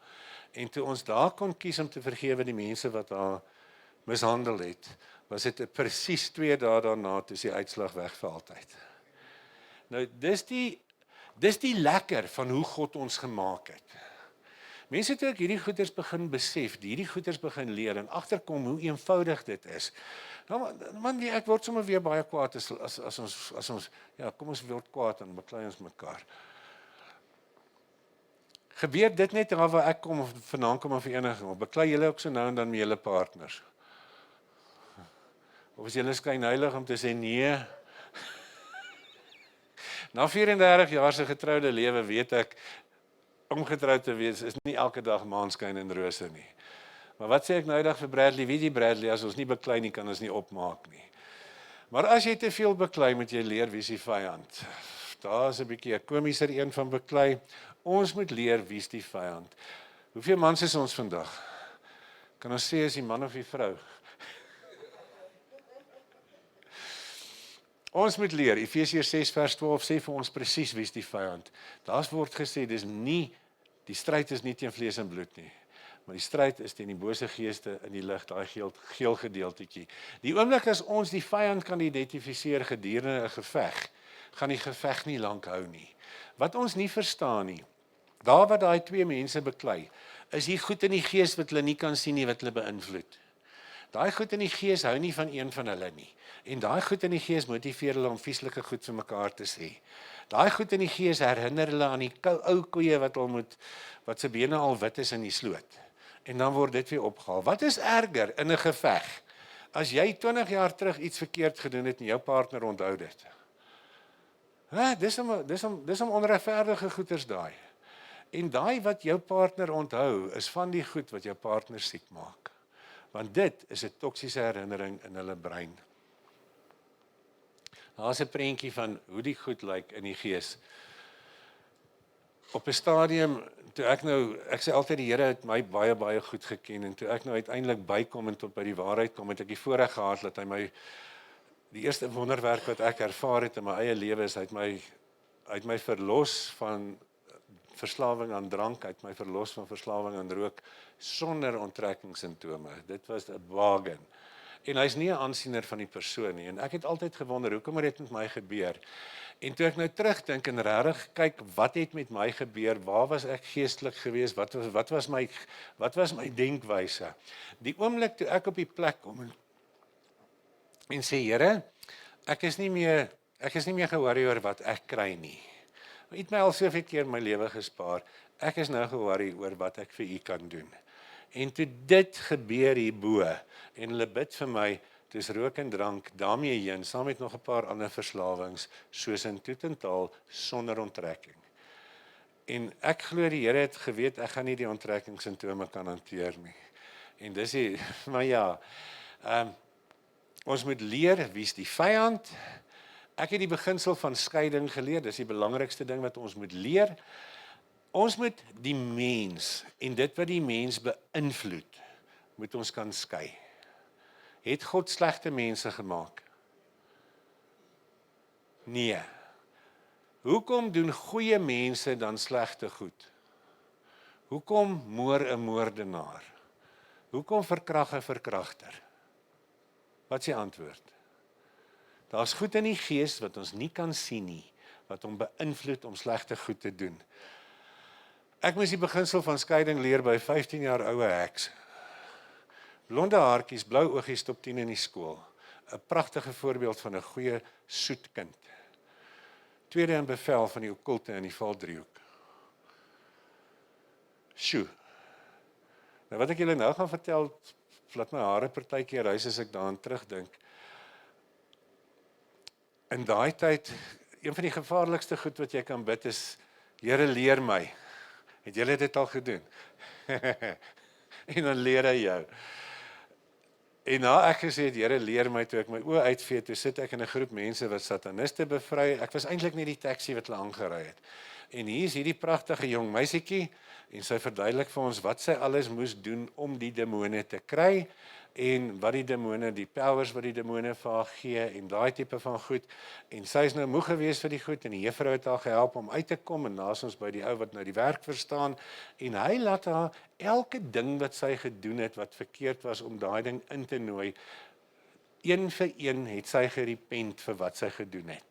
En toe ons daar kon kies om te vergewe die mense wat haar mishandel het, was dit presies 2 dae daarna, toe die uitslag weg vir altyd. Nou, dis die lekker van hoe God ons gemaak het. Mense toe ek hierdie goeders begin besef, hierdie goeders begin leer en agterkom hoe eenvoudig dit is. Nou, man, ek word sommer weer baie kwaad as ons, ja, kom ons word kwaad en beklei ons mekaar. Gebeur dit net waar ek kom, of vandaan kom 'n vereniging, of beklei julle ook so nou en dan met julle partners? Of is julle skynheilig om te sê nee? Na 34 jaar se getroude lewe weet ek, om getroud te wees is nie elke dag maanskyn en rose nie. Maar wat sê ek nou eendag vir Bradley? Weet jy Bradley, as ons nie beklei nie, kan ons nie opmaak nie. Maar as jy te veel beklei, moet jy leer wie is die vyand. Daar is 'n bietjie 'n komiser een van beklei. Ons moet leer wie is die vyand. Hoeveel mans is ons vandag? Kan ons sê is die man of die vrou? Ons moet leer, Efesiërs 6 vers 12 sê vir ons presies wie is die vyand. Daar word gesê, die stryd is nie teen vlees en bloed nie, maar die stryd is teen die bose geeste in die lig, daai geel gedeeltetjie. Die oomblik as ons die vyand kan identifiseer gedurende 'n geveg, gaan die geveg nie lank hou nie. Wat ons nie verstaan nie, daar waar daai 2 mense beklei, is hier goed in die gees wat hulle nie kan sien nie, wat hulle beïnvloed. Daai goed in die gees hou nie van een van hulle nie. En daai goed in die gees motiveer hulle om vieslike goed vir mekaar te sê. Daai goed in die gees herinner hulle aan die ou koeie wat se bene al wit is in die sloot. En dan word dit weer opgehaal. Wat is erger in 'n geveg? As jy 20 jaar terug iets verkeerd gedoen het en jou partner onthou dit. Dis om onregverdige goeders daai. En daai wat jou partner onthou, is van die goed wat jou partner siek maak. Want dit is 'n toksiese herinnering in hulle brein. Daar's 'n prentjie van hoe die goed lyk in die gees. Op 'n stadium, toe ek sê altyd die Here het my baie goed geken, en toe ek nou uiteindelik bykom en tot by die waarheid kom, het ek die voorreg gehad dat hy my, die eerste wonderwerk wat ek ervaar het in my eie lewe is, hy het my verlos van verslawing aan drank, uit my verlos van verslawing aan rook, sonder onttrekkingssimptome. Dit was 'n bargain. En hy's nie 'n aansiener van die persoon nie. En ek het altyd gewonder, hoekom het dit met my gebeur? En toe ek nou terugdink en regtig kyk, wat het met my gebeur? Waar was ek geestelik geweest? Wat was my denkwyse? Die oomblik toe ek op die plek kom en sê, Here, ek is nie meer ge-worry oor wat ek kry nie. U het my al soveel keer my lewe gespaar. Ek is nou ge-worry oor wat ek vir u kan doen. En toe dit gebeur hierbo, en hulle bid vir my, dis rook en drank, daarmee heen, saam met nog 'n paar ander verslawings, soos in totaal sonder onttrekking. En ek glo die Here het geweet, ek gaan nie die onttrekkingssimptome kan hanteer nie. En dis maar ja, ons moet leer, wie is die vyand? Ek het die beginsel van skeiding geleer, dis die belangrikste ding wat ons moet leer. Ons moet die mens, en dit wat die mens beïnvloed, moet ons kan skei. Het God slegte mense gemaak? Nee. Hoekom doen goeie mense dan slegte goed? Hoekom moor 'n moordenaar? Hoekom verkrag 'n verkragter? Wat is die antwoord? Daar's goed in die gees wat ons nie kan sien nie, wat hom beïnvloed om slegte goed te doen. Ek moes die beginsel van skeiding leer by 15 jaar oue heks. Blonde haartjies, blou oogies, top 10 in die skool. 'n Pragtige voorbeeld van 'n goeie soet kind. tweede in bevel van die okkulte in die valdriehoek. Sjoe. Nou wat ek julle nou gaan vertel, laat my hare partykeer reis as ek daaraan terugdink. In daai tyd, een van die gevaarlikste goed wat jy kan bid is, Here leer my. Het julle dit al gedoen? En dan leer hy jou. En na ek gesê het, Here leer my, toe ek my oë uitvee, toe sit ek in 'n groep mense wat sataniste bevry. Ek was eintlik nie die taxi wat hulle aangery het. En hier is hierdie pragtige jong meisietjie, en sy verduidelik vir ons wat sy alles moes doen om die demone te kry, en wat die demone, die powers wat die demone vir haar gee, en daai tipe van goed. En sy is nou moeg gewees vir die goed, en die juffrou het haar gehelp om uit te kom, en naas ons by die ou wat nou die werk verstaan, en hy laat haar elke ding wat sy gedoen het, wat verkeerd was, om daai ding in te nooi, een vir een het sy gerepent vir wat sy gedoen het.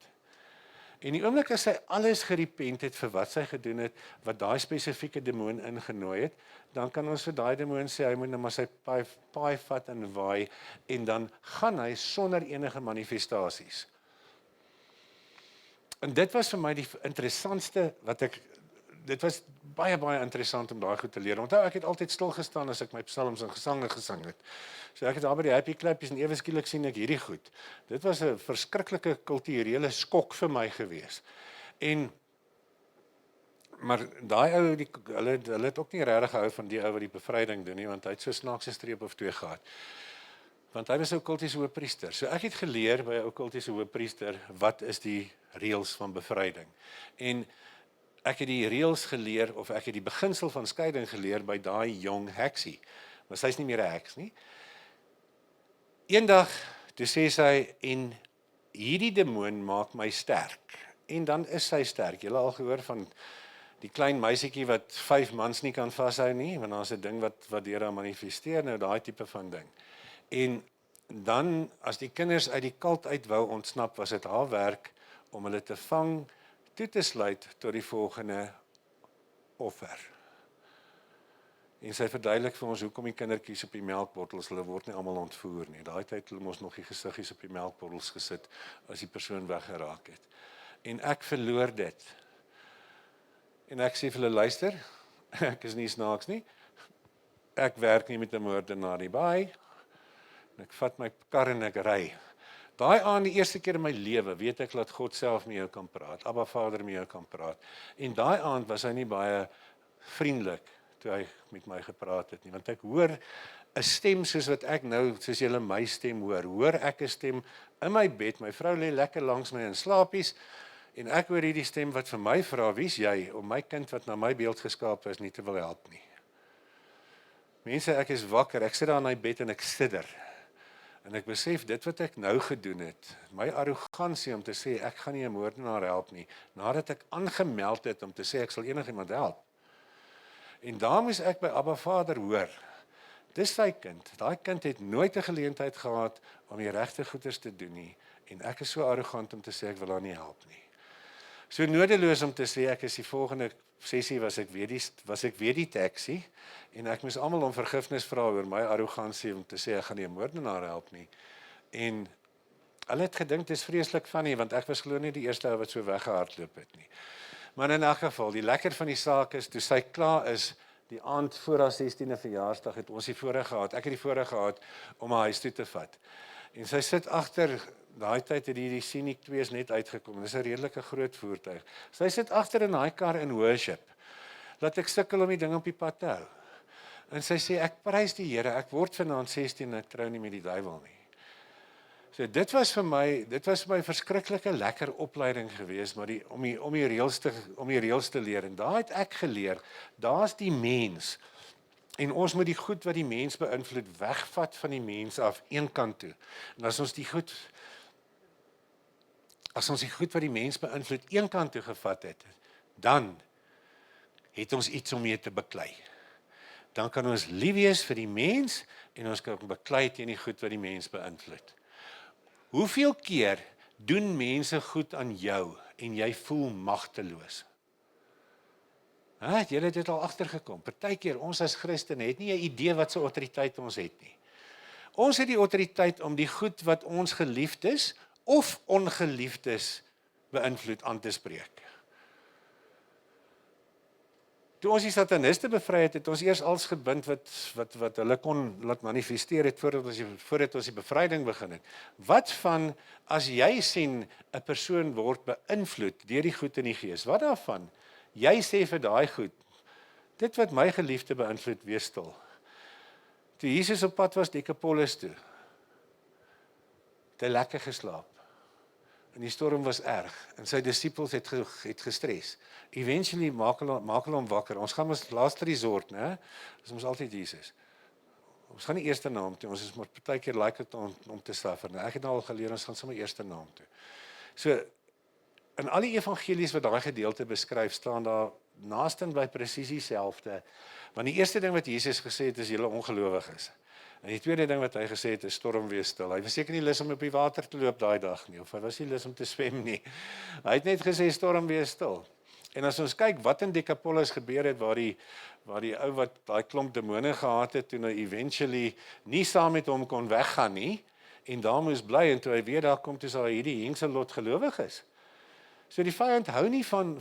En die oomblik as sy alles gerepent het vir wat sy gedoen het, wat daai spesifieke demoon ingenooi het, dan kan ons vir daai demoon sê, hy moet nou maar sy paai vat en waai, en dan gaan hy sonder enige manifestasies. En dit was vir my die interessantste dit was baie interessant om daai goed te leer. Onthou, ek het altyd stil gestaan as ek my psalms en gesange gesing het. So ek het daar by die happy klappies en ewe skielik sien ek hierdie goed. Dit was 'n verskriklike kulturele skok vir my gewees. Maar daai ou, hulle het ook nie regtig gehou van die ou wat die bevryding doen nie, want hy het so snaakse streep of 2 gehad. Want hy was 'n okkultiese hoëpriester. So ek het geleer by 'n okkultiese hoëpriester, wat is die reëls van bevryding? En ek het die reëls geleer, of ek het die beginsel van skeiding geleer by daai jong heksie. Maar sy's nie meer 'n heks nie. Eendag, toe sê sy, en hierdie demoon maak my sterk. En dan is sy sterk. Julle al gehoor van die klein meisietjie wat 5 mans nie kan vashou nie, want daar's 'n ding wat deur haar manifesteer, nou daai tipe van ding. En dan, as die kinders uit die kalt uit wou ontsnap, was dit haar werk om hulle te vang, toe te sluit tot die volgende offer. En sy verduidelik vir ons hoekom die kindertjies op die melkbottels, hulle word nie almal ontvoer nie. Daai tyd het hulle mos nog die gesiggies op die melkbottels gesit as die persoon weggeraak het. En ek verloor dit. En ek sê vir hulle, luister, ek is nie snaaks nie. Ek werk nie met 'n moordenaar nie. Bye. En ek vat my kar en ek ry. Daai aand, die eerste keer in my lewe, weet ek dat God self met jou kan praat, Abba Vader met jou kan praat. En daai aand was hy nie baie vriendelik toe hy met my gepraat het nie, want ek hoor 'n stem soos wat ek nou, soos julle my stem hoor ek 'n stem in my bed, my vrou lê lekker langs my in slaapies, en ek hoor hierdie stem wat vir my vra, wie's jy, om my kind wat na my beeld geskaap is nie te wil help nie. Mense, ek is wakker, ek sit daar in my bed en ek sidder. En ek besef dit wat ek nou gedoen het, my arrogansie om te sê ek gaan nie 'n moordenaar help nie, nadat ek aangemeld het om te sê ek sal enigiemand help. En daar moes ek by Abba Vader hoor, dis sy kind, daai kind het nooit 'n geleentheid gehad om die regte goeders te doen nie, en ek is so arrogant om te sê ek wil haar nie help nie. So nodeloos om te sê ek is die volgende sessie was ek weer die taxi, en ek moes almal om vergifnis vra oor my arrogansie om te sê ek gaan nie 'n moordenaar help nie. En hulle het gedink dit is vreeslik funny, want ek was glo nie die eerste ou wat so weggehardloop het nie. Maar in 'n geval, die lekker van die saak is, toe sy klaar is, die aand voor haar 16de verjaarsdag het ons die voorreg gehad, ek het die voorreg gehad om haar huis toe te vat. En sy sit agter, daai tyd het die Scenic 2 net uitgekom, dis 'n redelike groot voertuig. Sy sit agter in daai kar in worship, laat ek sukkel om die ding op die pad te hou. En sy sê, ek prys die Here, ek word vanaand 16 en ek trou nie met die duiwel nie. So dit was vir my 'n verskriklike lekker opleiding geweest, maar om die reëls te leer. En daar het ek geleer, daar's die mens. En ons moet die goed wat die mens beïnvloed wegvat van die mens af eenkant toe. En as ons die goed wat die mens beïnvloed eenkant toe gevat het, dan het ons iets om mee te beklei. Dan kan ons lief wees vir die mens en ons kan beklei teen die goed wat die mens beïnvloed. Hoeveel keer doen mense goed aan jou en jy voel magteloos? Het julle dit al agtergekom? Partykeer ons as Christene het nie 'n idee wat se autoriteit ons het nie. Ons het die autoriteit om die goed wat ons geliefdes of ongeliefdes beïnvloed aan te spreek. Toe ons die sataniste bevry het, het ons eers als gebind wat hulle kon laat manifesteer het voordat ons die bevryding begin het. Wat van as jy sien 'n persoon word beïnvloed deur die goed in die gees? Wat daarvan? Jy sê vir daai goed, dit wat my geliefde beïnvloed, wees stil. Toe Jesus op pad was Decapolis toe, het hy lekker geslaap. En die storm was erg, en sy disippels het gestres. Eventually maak hulle hom wakker. Ons gaan ons laaste resort, né? Dis ons altyd Jesus. Ons gaan nie eerste naam toe, ons is maar partykeer like het om te suffer. Nou, ek het nou al geleer, ons gaan sommer eerste naam toe. So, in al die evangelies wat daai gedeelte beskryf, staan daar naasten by presies dieselfde. Want die eerste ding wat Jesus gesê het, is julle ongelowiges. En die tweede ding wat hy gesê het, is storm wees stil. Hy was seker nie lus om op die water te loop daai dag nie, of hy was nie lus om te swem nie. Hy het net gesê storm wees stil. En as ons kyk wat in Decapolis gebeur het, waar die ou wat daai klomp demone gehad het, toe hy eventually nie saam met hom kon weggaan nie, en daar moes bly, en toe hy weer daar kom, toe sal hy hierdie hengselot gelowig is. So die vyand hou nie van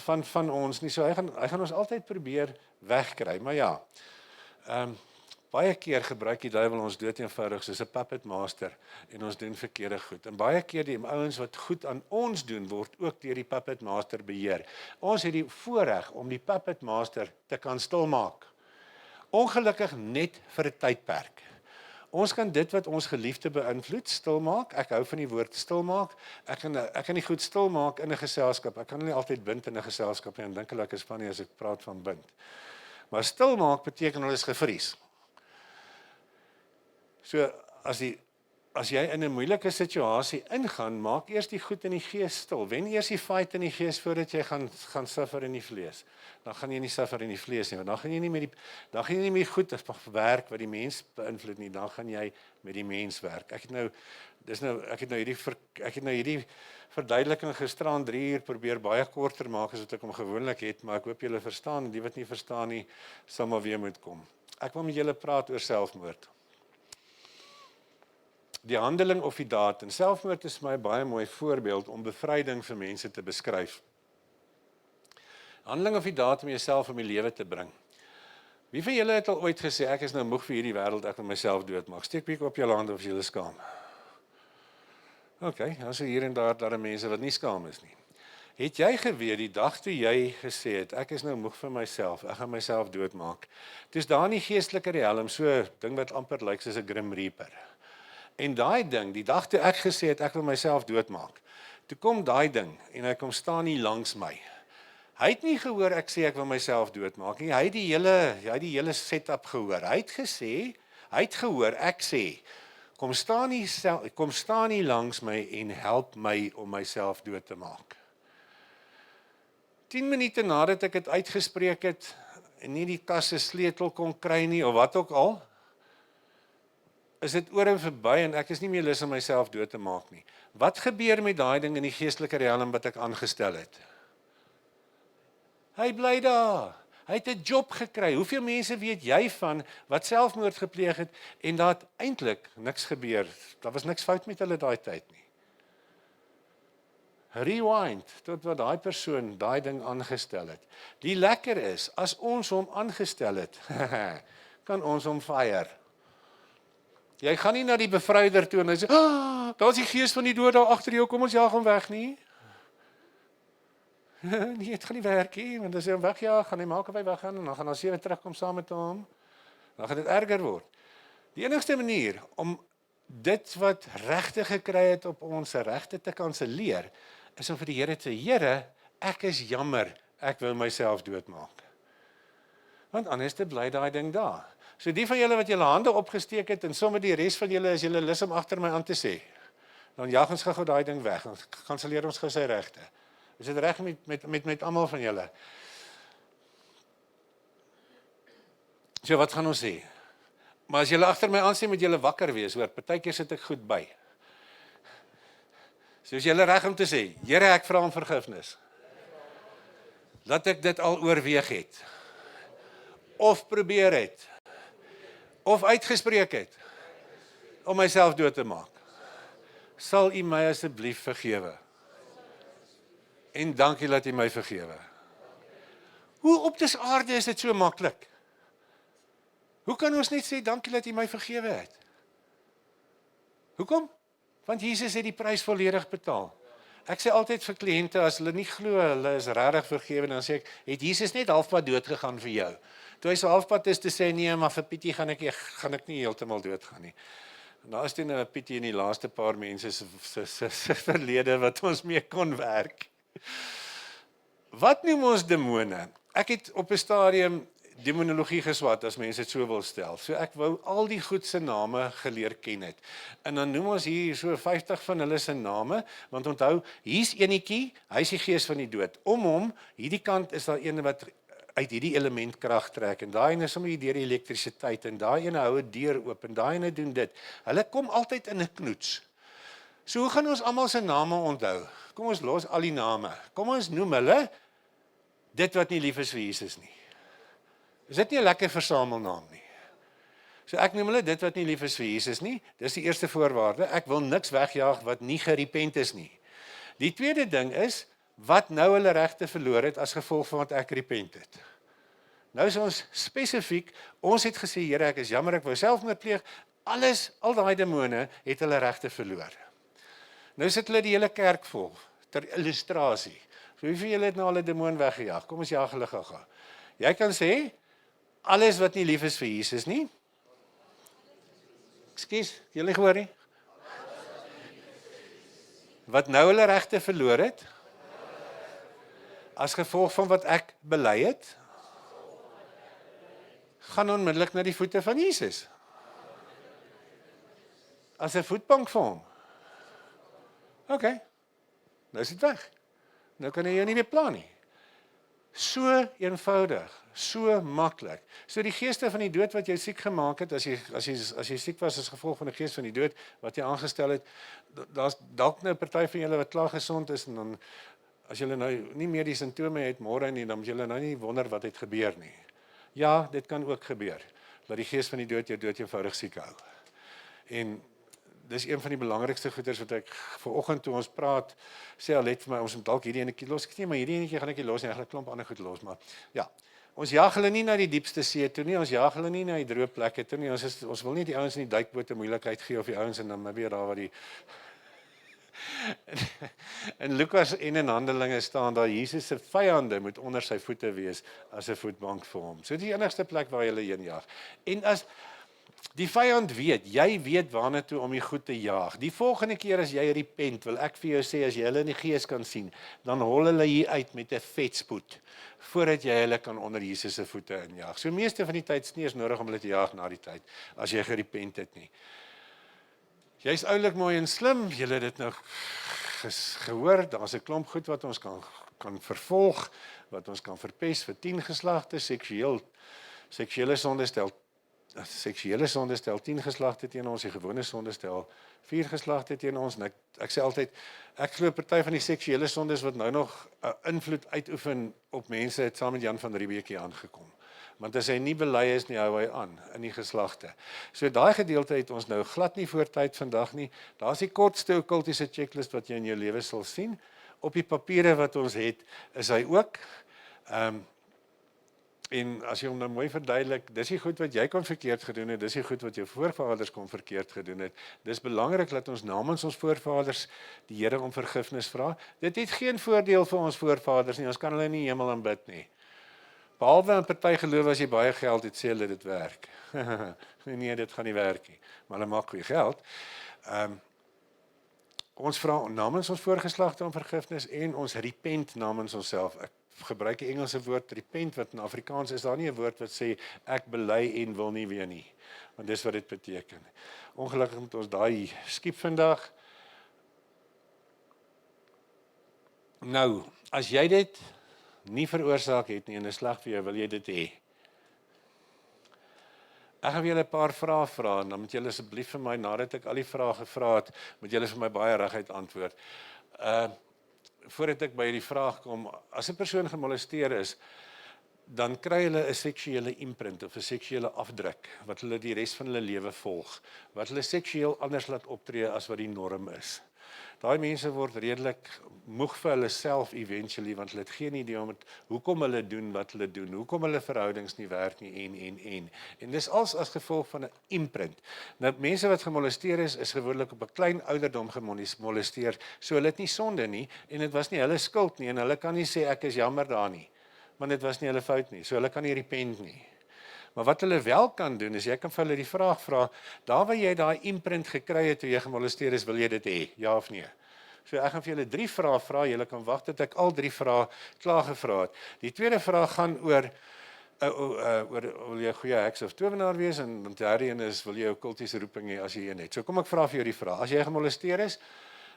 ons nie, so hy gaan ons altyd probeer wegkry, maar ja, baie keer gebruik die duiwel ons dood eenvoudig soos 'n puppet master en ons doen verkeerde goed. En baie keer die ouens wat goed aan ons doen, word ook deur die puppet master beheer. Ons het die voorreg om die puppet master te kan stilmaak. Ongelukkig net vir 'n tydperk. Ons kan dit wat ons geliefde beïnvloed stilmaak. Ek hou van die woord stilmaak. Ek kan nie goed stilmaak in 'n geselskap. Ek kan nie altyd bind in 'n geselskap nie, en dink hulle ek is funny as ek praat van bind. Maar stilmaak beteken hulle is gevries. So, as jy in 'n moeilike situasie ingaan, maak eers die goed in die gees stil. Wen eers die fight in die gees voordat jy gaan suffer in die vlees. Dan gaan jy nie suffer in die vlees nie, want dan gaan jy nie met die goed werk wat die mens beïnvloed nie, dan gaan jy met die mens werk. Ek het nou hierdie verduideliking gisteraan 3 uur probeer baie korter maak as wat ek hom gewoonlik het, maar ek hoop julle verstaan, en die wat nie verstaan nie, sal maar weer moet kom. Ek wil met julle praat oor selfmoord. Die handeling of die daad, en selfmoord is my baie mooi voorbeeld om bevryding vir mense te beskryf. Handeling of die daad om jouself om die lewe te bring. Wie van julle het al ooit gesê, ek is nou moeg vir hierdie wêreld, ek wil myself doodmaak? Steek bietjie op jou hande of julle skaam. OK, dan is hier en daar mense wat nie skaam is nie. Het jy geweet die dag toe jy gesê het, ek is nou moeg vir myself, ek gaan myself doodmaak. Dis daar in die geestelike riem, so ding wat amper lyk soos 'n Grim Reaper. En daai ding, die dag toe ek gesê het, ek wil myself doodmaak, toe kom daai ding, en hy kom staan hier langs my. Hy het nie gehoor ek sê ek wil myself doodmaak nie, hy het die hele setup gehoor. Hy het gehoor ek sê, kom staan hier langs my en help my om myself dood te maak. 10 minute nadat ek het uitgespreek het, en nie die kas se sleutel kon kry nie, of wat ook al, is dit oor en verby, en ek is nie meer lus om myself dood te maak nie. Wat gebeur met daai ding in die geestelike riem wat ek aangestel het? Hy bly daar. Hy het 'n job gekry. Hoeveel mense weet jy van wat selfmoord gepleeg het, en daar het eintlik niks gebeur. Daar was niks fout met hulle daai tyd nie. Rewind, tot wat daai persoon daai ding aangestel het. Die lekker is, as ons hom aangestel het, kan ons hom fire. Jy gaan nie na die bevryder toe en hy sê, daar is die gees van die dood daar agter jou, kom ons jaag hom weg nie. Nee, het gaan nie werk nie, want as hy hom wegjaag, gaan hy maak of hy weggaan, en dan gaan ons weer terugkom saam met hom, dan gaan dit erger word. Die enigste manier om dit wat regte gekry het op ons regte te kanselleer, is om vir die Here te sê, Here, ek is jammer, ek wil myself doodmaak. Want anders te bly daai ding daar. So die van julle wat julle hande opgesteek het, en sommer die res van julle is julle lus om agter my aan te sê, dan jaag ons gou daai ding weg, dan kanselleer ons gou sy regte. Is dit reg met almal van julle? So wat gaan ons sê? Maar as julle agter my aan sê, moet julle wakker wees, hoor, partykeer sit ek goed by. So is julle reg om te sê, Here, ek vra om vergifnis. Laat ek dit al oorweeg het, of probeer het, of uitgespreek het, om myself dood te maak. Sal U my asseblief vergewe? En dankie dat U my vergewe. Hoe op dis aarde is dit so maklik? Hoe kan ons net sê, dankie dat U my vergewe het? Hoekom? Want Jesus het die prys volledig betaal. Ek sê altyd vir kliënte, as hulle nie glo, hulle is regtig vergewe, dan sê ek, het Jesus net halfpad dood gegaan vir jou? Toe hy so halfpad is te sê, nee, maar vir Pietie gaan ek nie heeltemal doodgaan nie. En daar is toe nou Pietie in die laaste paar mense se verlede wat ons mee kon werk. Wat noem ons demone? Ek het op 'n stadium demonologie geswat, as mense dit so wil stel. So ek wou al die goed se name geleer ken het. En dan noem ons hier so 50 van hulle se name, want onthou, hier's enetjie, hy's die gees van die dood. Om hom, hierdie kant is daar een wat uit hierdie element krag trek, en daai ene is sommer deur die elektrisiteit, en daai ene hou 'n deur oop, en daai ene doen dit. Hulle kom altyd in 'n knoets. So hoe gaan ons almal se name onthou? Kom ons los al die name. Kom ons noem hulle dit wat nie lief is vir Jesus nie. Is dit nie 'n lekker versamelnaam nie? So ek noem hulle dit wat nie lief is vir Jesus nie. Dis die eerste voorwaarde. Ek wil niks wegjaag wat nie gerepent is nie. Die tweede ding is, wat nou hulle regte verloor het as gevolg van wat ek repent het. Nou is ons spesifiek, ons het gesê, Here, ek is jammer, ek wou selfmoord pleeg. Al daai demone het hulle regte verloor. Nou sit hulle die hele kerk vol, ter illustrasie. So wie van julle het nou al 'n demoon weggejaag? Kom ons jaag hulle gou-gou. Jy kan sê, alles wat nie lief is vir Jesus nie. Ekskuus, julle gehoor nie? Wat nou hulle regte verloor het, as gevolg van wat ek bely het, gaan onmiddellik na die voete van Jesus. As 'n voetbank vir hom. OK, nou is dit weg. Nou kan hy jou nie meer pla nie. So eenvoudig, so maklik. So die geeste van die dood wat jou siek gemaak het, as jy siek was as gevolg van die gees van die dood wat jy aangestel het, daar's dalk nou 'n party van julle wat klaar gesond is, en dan as julle nou nie meer die simptome het môre nie, dan moet julle nou nie wonder wat het gebeur nie. Ja, dit kan ook gebeur, dat die gees van die dood jou dood eenvoudig siek hou. En dis een van die belangrikste goeders wat ek vanoggend toe ons praat, sê Alet vir my, ons moet dalk hierdie enetjie los. Ek sê, maar hierdie enetjie gaan ek nie los nie, ek gaan 'n klomp ander goed los, maar ja. Ons jaag hulle nie na die diepste see toe nie, ons jaag hulle nie na die droë plekke toe nie, ons wil nie die ouens in die duikbote moeilikheid gee, of die ouens in Namibië daar waar die in Lukas en in Handelinge staan daar, Jesus se vyande moet onder sy voete wees as 'n voetbank vir hom. So die enigste plek waar jy hulle heen jaag. En as die vyand weet, jy weet waarna toe om die goed te jaag. Die volgende keer as jy repent, wil ek vir jou sê, as jy hulle in die gees kan sien, dan hol hulle hier uit met 'n vetspoed, voordat jy hulle kan onder Jesus se voete injaag. So meeste van die tyd is nie eens nodig om hulle te jaag na die tyd, as jy gerepent het nie. Jy's oulik, mooi en slim, julle het dit nou gehoor, daar's 'n klomp goed wat ons kan vervolg, wat ons kan verpes vir 10 geslagte, seksuele sonde stel 10 geslagte teen ons, die gewone sonde stel 4 geslagte teen ons, en ek sê altyd, ek glo party van die seksuele sondes wat nou nog invloed uitoefen op mense, het saam met Jan van Riebeeck hier aangekom. Want as hy nie bely is nie, hou hy aan in die geslagte. So daai gedeelte het ons nou glad nie voor tyd vandag nie. Daar's die kortste okkultiese checklist wat jy in jou lewe sal sien. Op die papiere wat ons het, is hy ook. En as jy hom nou mooi verduidelik, dis die goed wat jy kon verkeerd gedoen het, dis die goed wat jou voorvaders kon verkeerd gedoen het. Dis belangrik dat ons namens ons voorvaders die Here om vergifnis vra. Dit het geen voordeel vir ons voorvaders nie, ons kan hulle nie hemel aanbid nie. Behalwe 'n party geloof as jy baie geld het, sê hulle dit werk. Nee, dit gaan nie werk nie, maar hulle maak goeie geld. Ons vra namens ons voorgeslagte om vergifnis en ons repent namens onsself. Ek gebruik die Engelse woord repent, wat in Afrikaans is daar nie 'n woord wat sê ek bely en wil nie weer nie. Want dis wat dit beteken. Ongelukkig moet ons daai skiep vandag. Nou, as jy dit nie veroorsaak het nie en is sleg vir jou, wil jy dit hê? Ek gaan julle 'n paar vrae vra, en dan moet julle asseblief vir my, nadat ek al die vrae gevra het, moet julle vir my baie reguit antwoord. Voordat ek by die vraag kom, as 'n persoon gemolesteer is, dan kry hulle 'n seksuele imprint of 'n seksuele afdruk wat hulle die res van hulle lewe volg, wat hulle seksueel anders laat optree as wat die norm is. Daai mense word redelik moeg vir hulle self eventually, want hulle het geen idee om hoekom hulle doen wat hulle doen, hoekom hulle verhoudings nie werk nie en dis als as gevolg van 'n imprint. Nou mense wat gemolesteer is gewoonlik op 'n klein ouderdom gemolesteer, so hulle het nie sonde nie en dit was nie hulle skuld nie en hulle kan nie sê ek is jammer daar nie, want dit was nie hulle fout nie, so hulle kan nie repent nie. Maar wat hulle wel kan doen, is jy kan vir hulle die vraag vra, daar waar jy daai imprint gekry het toe jy gemolesteer is, wil jy dit hê, ja of nee? So ek gaan vir julle 3 vrae vra, julle kan wag tot ek al 3 vrae klaar gevra het. Die tweede vraag gaan oor wil jy 'n goeie heks of towenaar wees, en die derde een is, wil jy 'n kultiese roeping hê as jy een het. So kom ek vra vir jou die vraag, as jy gemolesteer is,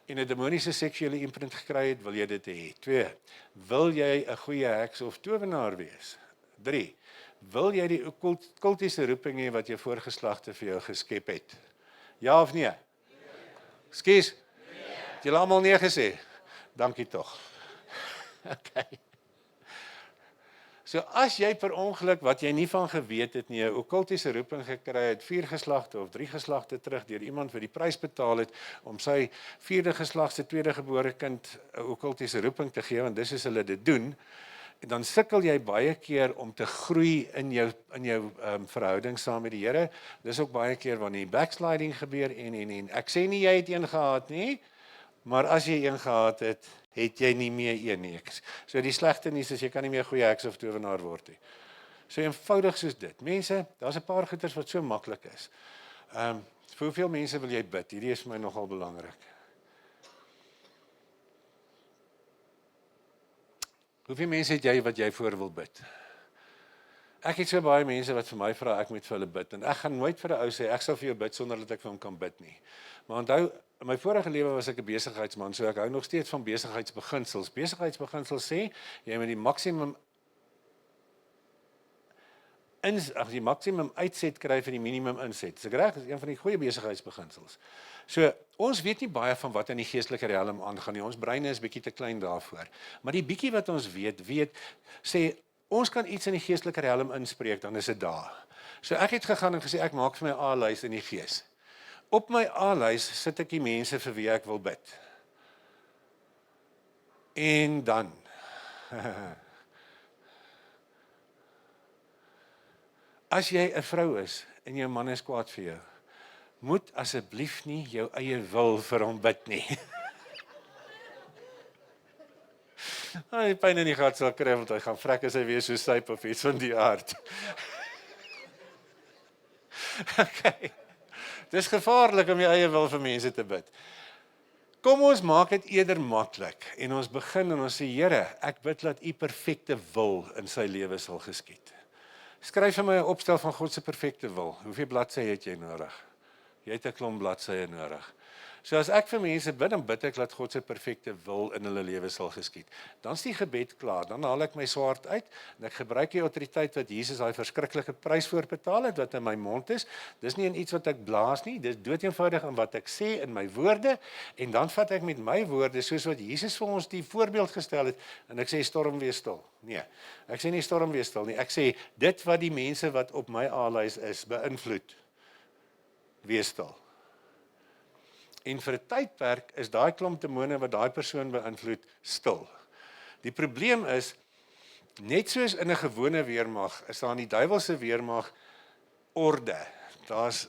en 'n demoniese seksuele imprint gekry het, wil jy dit hê? 2, wil jy 'n goeie heks of towenaar wees? 3, wil jy die kultiese roeping hê wat jou voorgeslagte vir jou geskep het? Ja of nee? Skus? Het julle almal nee gesê? Dankie tog. Okay. So as jy per ongeluk, wat jy nie van geweet het nie, 'n okkultiese roeping gekry het, 4 geslagte of 3 geslagte terug, deur iemand wat die prys betaal het, om sy 4de geslag se tweede gebore kind 'n okkultiese roeping te gee, want dis is hulle dit doen, en dan sukkel jy baie keer om te groei in jou verhouding saam met die Here. Dis ook baie keer wanneer backsliding gebeur en ek sê nie jy het een gehad nie, maar as jy een gehad het, het jy nie meer een nie. So die slegte nuus is jy kan nie meer 'n goeie heks of towenaar word nie. So eenvoudig soos dit. Mense, daar's 'n paar goeters wat so maklik is. Vir hoeveel mense wil jy bid? Hierdie is vir my nogal belangrik. Hoeveel mense het jy wat jy voor wil bid? Ek het so baie mense wat vir my vra ek moet vir hulle bid, en ek gaan nooit vir 'n ou sê ek sal vir jou bid sonder dat ek vir hom kan bid nie. Maar onthou, in my vorige lewe was ek 'n besigheidsman, so ek hou nog steeds van besigheidsbeginsels. Besigheidsbeginsels sê jy moet die maksimum uitset kry vir die minimum inset. Dis reg, dis een van die goeie besigheidsbeginsels. So, ons weet nie baie van wat in die geestelike riem aangaan nie. Ons breine is bietjie te klein daarvoor. Maar die bietjie wat ons weet, sê ons kan iets in die geestelike riem inspreek, dan is dit daar. So ek het gegaan en gesê ek maak vir my A-lys in die gees. Op my A-lys sit ek die mense vir wie ek wil bid. En dan as jy 'n vrou is en jou man is kwaad vir jou, moet asseblief nie jou eie wil vir hom bid nie. Die pyn in die gat sal kry, want hy gaan vrek as hy weer so syp of iets van die aard. Okay. Dis gevaarlik om jou eie wil vir mense te bid. Kom ons maak dit eerder maklik en ons begin en ons sê, Here, ek bid dat U perfekte wil in sy lewe sal geskied. Skryf vir my 'n opstel van God se perfekte wil. Hoeveel bladsye het jy nodig? Jy het 'n klomp bladsye nodig. So as ek vir mense bid, dan bid ek dat God se perfekte wil in hulle lewe sal geskied. Dan's die gebed klaar, dan haal ek my swaard uit en ek gebruik die autoriteit wat Jesus daai verskriklike prys voorbetaal het, wat in my mond is. Dis nie in iets wat ek blaas nie, dis doeteenvoudig in wat ek sê in my woorde, en dan vat ek met my woorde, soos wat Jesus vir ons die voorbeeld gestel het, en ek sê storm wees stil. Nee, ek sê nie storm wees stil nie, ek sê dit wat die mense wat op my A-lys is, beïnvloed, wees stil. En vir 'n tydperk is daai klomp demone wat daai persoon beïnvloed stil. Die probleem is, net soos in 'n gewone weermag, is daar in die duiwelse weermag orde. Daar's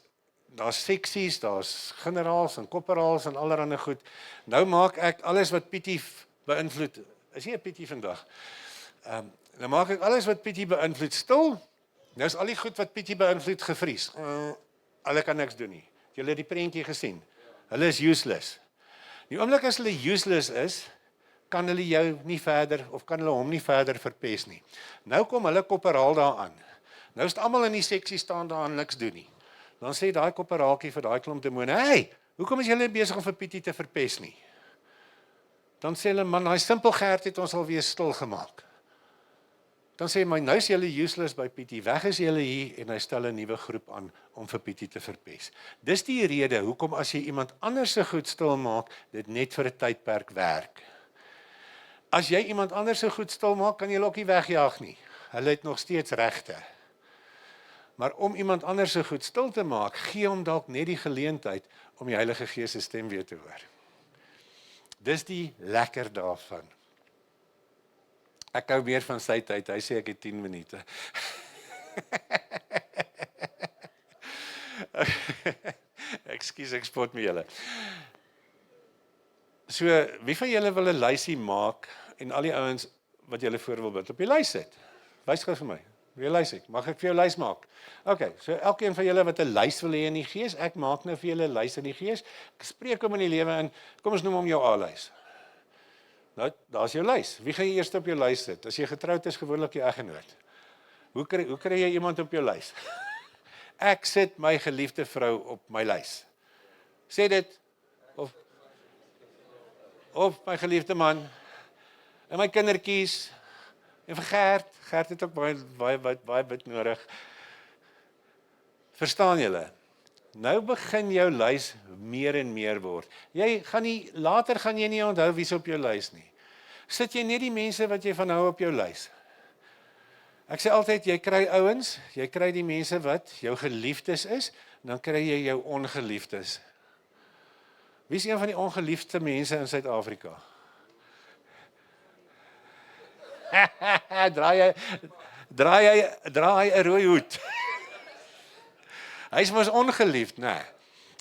seksies, daar's generaals en korporaals en allerlei goed. Nou maak ek alles wat Pietie beïnvloed, is nie 'n Pietie vandag. Nou maak ek alles wat Pietie beïnvloed stil. Nou is al die goed wat Pietie beïnvloed gevries. Hulle kan niks doen nie. Julle het die prentjie gesien. Hulle is useless. Die oomblik as hulle useless is, kan hulle jou nie verder, of kan hulle hom nie verder verpes nie. Nou kom hulle korporaal daaraan. Nou is dit almal in die seksie staan daar en niks doen nie. Dan sê daai korporaaltjie vir daai klomp demone, hey, hoekom is julle besig om vir Pietie te verpes nie? Dan sê hulle, man, daai simpel Gert het ons alweer stil gemaak. Dan sê my, nou is julle useless by Pietie, weg is julle hier, en hy stel 'n nuwe groep aan om vir Pietie te verpes. Dis die rede, hoekom as jy iemand anders se goed stil maak, dit net vir 'n tydperk werk. As jy iemand anders se goed stil maak, kan jy hulle ook nie wegjaag nie. hulle het nog steeds regte. Maar om iemand anders se goed stil te maak, gee hom dalk net die geleentheid om die Heilige Gees se stem weer te hoor. Dis die lekker daarvan. Ek hou meer van sy tyd, hy sê ek het 10 minute. Ekskuus, ek spot met julle. So, wie van julle wil 'n lysie maak en al die ouens wat julle voor wil bid op die lys sit? Wys gou vir my. Wie lys ek? Mag ek vir jou lys maak? OK, so elkeen van julle wat 'n lys wil hê in die gees, ek maak nou vir julle 'n lys in die gees. Ek spreek hom in die lewe in. Kom ons noem hom jou A-lys. Nou, daar's jou lys. Wie gaan jy eers op jou lys sit? As jy getroud is, gewoonlik jou eggenoot. Hoe kry jy iemand op jou lys? Ek sit my geliefde vrou op my lys. Sê dit. Of my geliefde man. En my kindertjies. En vir Gert het ook baie bid nodig. Verstaan julle? Nou begin jou lys meer en meer word. Later gaan jy nie onthou wie's op jou lys nie. Sit jy net die mense wat jy van hou op jou lys. Ek sê altyd, jy kry ouens, jy kry die mense wat jou geliefdes is, en dan kry jy jou ongeliefdes. Wie is een van die ongeliefde mense in Suid-Afrika? Draai 'n rooi hoed. Hy is mos ongeliefd, né?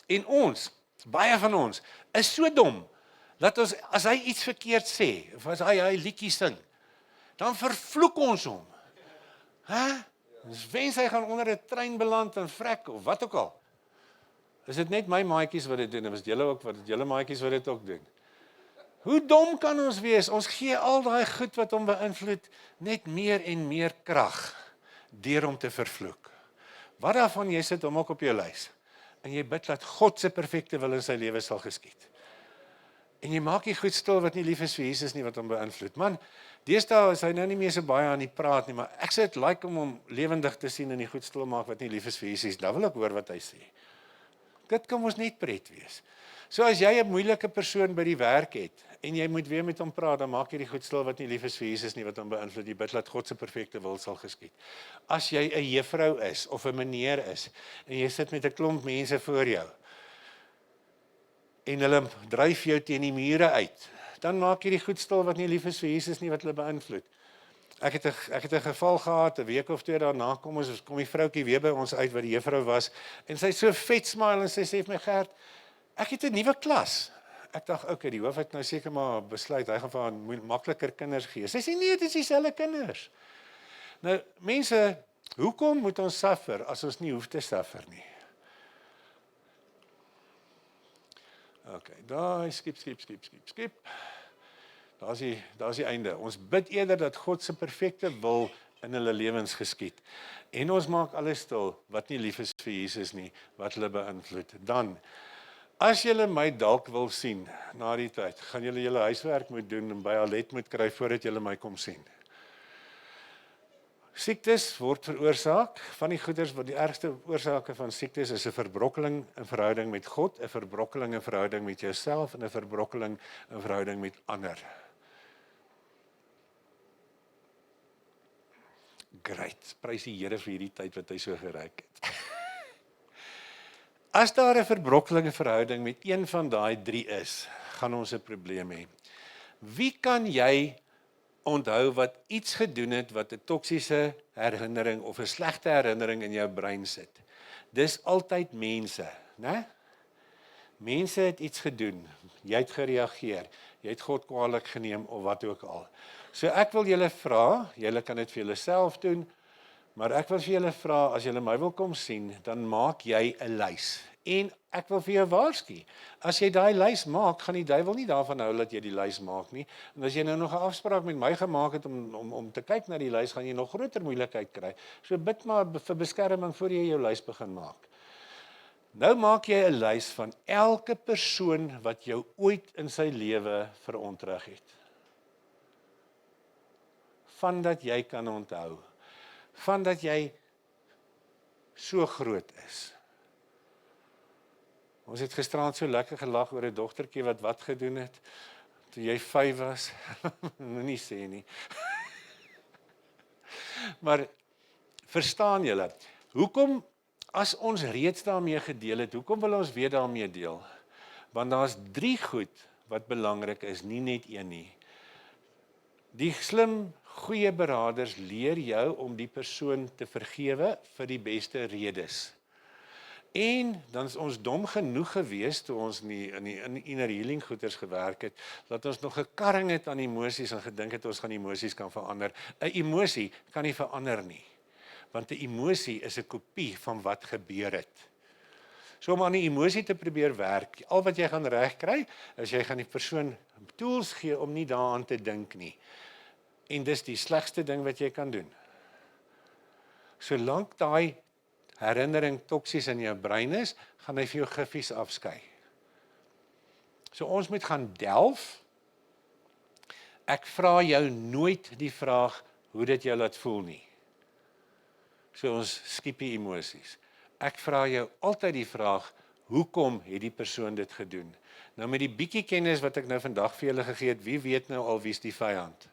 En ons, baie van ons, is so dom, dat ons, as hy iets verkeerd sê, of as hy liedjie sing, dan vervloek ons hom. Ons wens hy gaan onder 'n trein beland en vrek, of wat ook al. Is dit net my maatjies wat dit doen, of is julle maatjies wat dit ook doen? Hoe dom kan ons wees? Ons gee al daai goed wat hom beïnvloed, net meer en meer krag, deur hom te vervloek. Wat daarvan jy sit hom ook op jou lys, en jy bid dat God se perfekte wil in sy lewe sal geskied. En jy maak nie goed stil wat nie lief is vir Jesus nie, wat hom beïnvloed. Man, deesdae is hy nou nie meer so baie aan die praat nie, maar ek sê dit like om hom lewendig te sien en nie goed stil maak wat nie lief is vir Jesus. Dan wil ek hoor wat hy sê. Dit kan ons net pret wees. So as jy 'n moeilike persoon by die werk het, en jy moet weer met hom praat, dan maak jy die goed stil wat nie lief is vir Jesus nie, wat hom beïnvloed. Jy bid dat God se perfekte wil sal geskied. As jy 'n juffrou is, of 'n meneer is, en jy sit met 'n klomp mense voor jou, en hulle dryf jou teen die mure uit, dan maak jy die goed stil wat nie lief is vir Jesus nie, wat hulle beïnvloed. Ek het 'n geval gehad, 'n week of 2 daarna kom die vroutjie weer by ons uit, wat die juffrou was, en sy so vet smile, en sy sê vir my, Gert, ek het 'n nuwe klas. Ek dink, okay, die hoof het nou seker maar besluit, hy gaan vir haar makliker kinders gee. Sy sê, nee, dit is dieselfde kinders. Nou, mense, hoekom moet ons suffer, as ons nie hoef te suffer nie? Okay, daai, skip. Daar's die einde. Ons bid eerder dat God se perfekte wil in hulle lewens geskied. En ons maak alles stil, wat nie lief is vir Jesus nie, wat hulle beïnvloed. Dan, as julle my dalk wil sien, na die tyd, gaan julle huiswerk moet doen, en by Alet moet kry, voordat julle my kom sien. Siektes word veroorsaak, van die goeders, wat die ergste oorsake van siektes is 'n verbrokkeling in verhouding met God, 'n verbrokkeling in verhouding met jouself, en 'n verbrokkeling in verhouding met ander. Great, prys die Here vir hierdie tyd wat hy so gereik het. As daar 'n verbrokkelinge verhouding met een van daai 3 is, gaan ons 'n probleem hê. Wie kan jy onthou wat iets gedoen het wat 'n toksiese herinnering of 'n slegte herinnering in jou brein sit? Dis altyd mense, né? Mense het iets gedoen, jy het gereageer, jy het God kwaadlik geneem of wat ook al. So ek wil julle vra, julle kan dit vir julleself doen, maar ek wil vir julle vra, as julle my wil kom sien, dan maak jy 'n lys. En ek wil vir jou waarsku, as jy daai lys maak, gaan die duiwel nie daarvan hou dat jy die lys maak nie. En as jy nou nog 'n afspraak met my gemaak het om te kyk na die lys, gaan jy nog groter moeilikheid kry. So bid maar vir beskerming voor jy jou lys begin maak. Nou maak jy 'n lys van elke persoon wat jou ooit in sy lewe verontrig het. Van dat jy kan onthou. Van dat jy so groot is. Ons het gisterand so lekker gelag oor 'n dogtertjie wat gedoen het, toe jy 5 was. Nie sê nie. Maar verstaan julle, hoekom as ons reeds daarmee gedeel het, hoekom wil ons weer daarmee deel? Want daar's 3 goed wat belangrik is, nie net een nie. Die slim, goeie beraders leer jou om die persoon te vergewe vir die beste redes. En dan is ons dom genoeg gewees toe ons in inner healing goeders gewerk het, dat ons nog gekarring het aan emosies en gedink het ons gaan emosies kan verander. 'n Emosie kan nie verander nie, want 'n emosie is 'n kopie van wat gebeur het. So om aan die emosie te probeer werk, al wat jy gaan regkry, is jy gaan die persoon tools gee om nie daaraan te dink nie. En dis die slegste ding wat jy kan doen. Solank daai herinnering toksies in jou brein is, gaan hy vir jou giffies afskei. So ons moet gaan delf. Ek vra jou nooit die vraag, hoe dit jou laat voel nie. So ons skiep die emosies. Ek vra jou altyd die vraag, hoekom het die persoon dit gedoen? Nou met die bietjie kennis wat ek nou vandag vir julle gegee het, wie weet nou al wie's die vyand?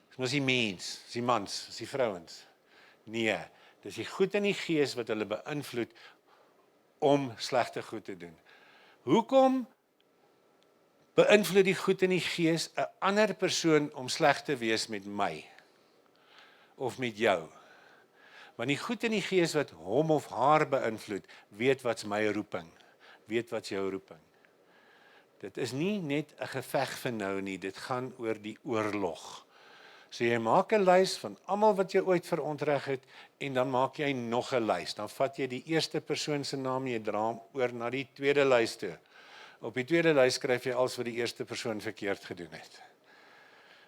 Dis mos die mens, dis die mans, dis die vrouens. Nee, dis die goed in die gees wat hulle beïnvloed om slegte goed te doen. Hoekom beïnvloed die goed in die gees 'n ander persoon om sleg te wees met my? Of met jou? Want die goed in die gees wat hom of haar beïnvloed, weet wat's my roeping, weet wat's jou roeping. Dit is nie net 'n geveg vir nou nie, dit gaan oor die oorlog. So jy maak 'n lys van almal wat jy ooit verontreg het, en dan maak jy nog 'n lys. Dan vat jy die eerste persoon se naam, jy dra hom oor na die tweede lys toe. Op die tweede lys skryf jy alles wat die eerste persoon verkeerd gedoen het.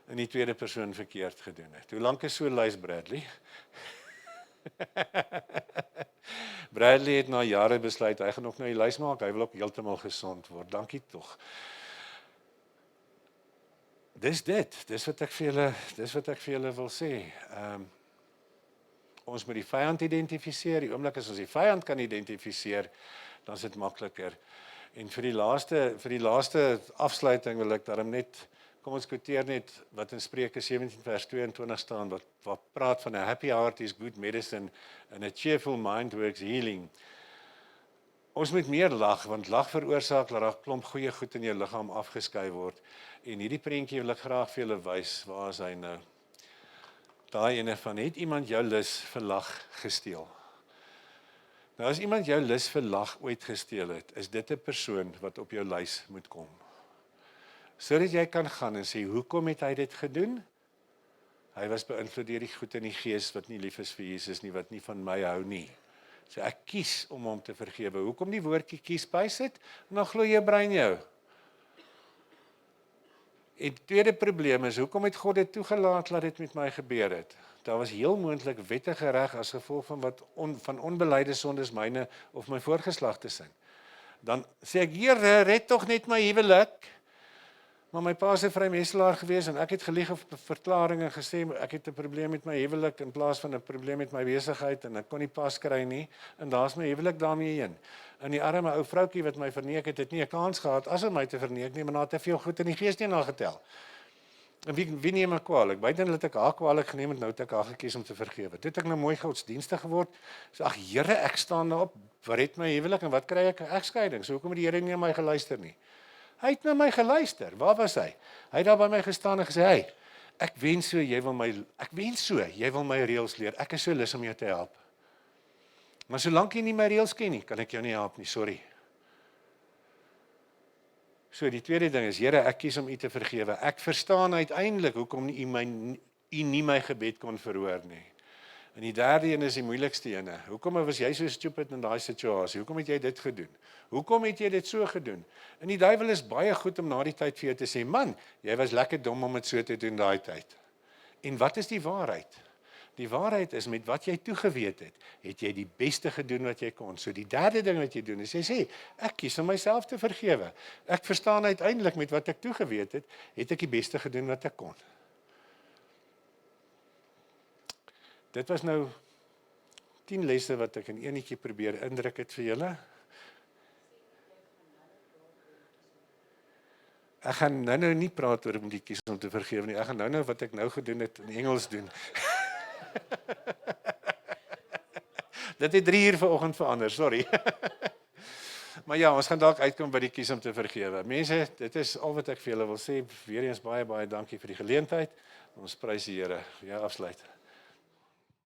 En die tweede persoon verkeerd gedoen het. Hoe lank is so 'n lys, Bradley? Bradley het na jare besluit, hy gaan nog nou die lys maak, hy wil ook heeltemal gesond word. Dankie tog. Dis wat ek vir julle wil sê. Ons moet die vyand identifiseer. Die oomblik as ons die vyand kan identifiseer, dan is dit makliker. En vir die laaste afsluiting wil ek daarom net, kom ons quoteer net wat in Spreuke 17 vers 22 staan, wat praat van 'n happy heart is good medicine and a cheerful mind works healing. Ons moet meer lag, want lag veroorsaak dat daar 'n klomp goeie goed in jou liggaam afgeskei word. En hierdie prentjie wil ek graag vir julle wys. Waar is hy nou? Daai ene van, het iemand jou lus vir lag gesteel? Nou as iemand jou lus vir lag ooit gesteel het, is dit 'n persoon wat op jou lys moet kom. Sodat jy kan gaan en sê, hoekom het hy dit gedoen? Hy was beïnvloed deur die goed in die gees wat nie lief is vir Jesus nie, wat nie van my hou nie. So ek kies om hom te vergewe. Hoekom die woordjie kies bysit? En dan glo jou brein jou. En tweede probleem is, hoekom het God dit toegelaat dat dit met my gebeur het? Daar was heel moontlik wettige reg as gevolg van onbeleide sondes myne of my voorgeslagte sin. Dan sê ek, Here, red tog net my huwelik. Maar my pa is 'n vrymeselaar gewees en ek het gelieg op verklaring en gesê ek het 'n probleem met my huwelik in plaas van 'n probleem met my besigheid en ek kon nie pas kry nie en daar's my huwelik daarmee heen. En die arme ou vroutjie wat my verneek het nie 'n kans gehad as om my te verneek nie, maar na te veel goed in die gees nie nagetel. En wie neem my kwaalik? Buiten dat ek haar kwaalik geneem het, nou het ek haar gekies om te vergewe. Dit het ek nou mooi godsdienstig geword. So ag Here, ek staan daarop, red my huwelik en wat kry ek? 'n Egskeiding. So hoekom het die Here nie na my geluister nie? Hy het na my geluister. Waar was hy? Hy het daar by my gestaan en gesê, hey, ek wens so jy wil my reëls leer. Ek is so lus om jou te help. Maar solank jy nie my reëls ken nie, kan ek jou nie help nie, sorry. So die tweede ding is, Here, ek kies om u te vergewe. Ek verstaan uiteindelik hoekom u nie my gebed kon verhoor nie. En die derde een is die moeilikste ene. Hoekom was jy so stupid in daai situasie? Hoekom het jy dit gedoen? Hoekom het jy dit so gedoen? En die duiwel is baie goed om na die tyd vir jou te sê, man, jy was lekker dom om dit so te doen daai tyd. En wat is die waarheid? Die waarheid is, met wat jy toegeweet het jy die beste gedoen wat jy kon. So die derde ding wat jy doen is, jy sê, ek kies om myself te vergewe. Ek verstaan uiteindelik met wat ek toegeweet het ek die beste gedoen wat ek kon. Dit was nou 10 lesse wat ek in eenetjie probeer indruk het vir julle. Ek gaan nou nie praat oor om die kies om te vergewe nie. Ek gaan nou wat ek nou gedoen het in Engels doen. Dit het 3 uur vanoggend verander, sorry. Maar ja, ons gaan dalk uitkom by die kies om te vergewe. Mense, dit is al wat ek vir julle wil sê. Weer eens baie dankie vir die geleentheid. Ons prys die Here. Ja, afsluit.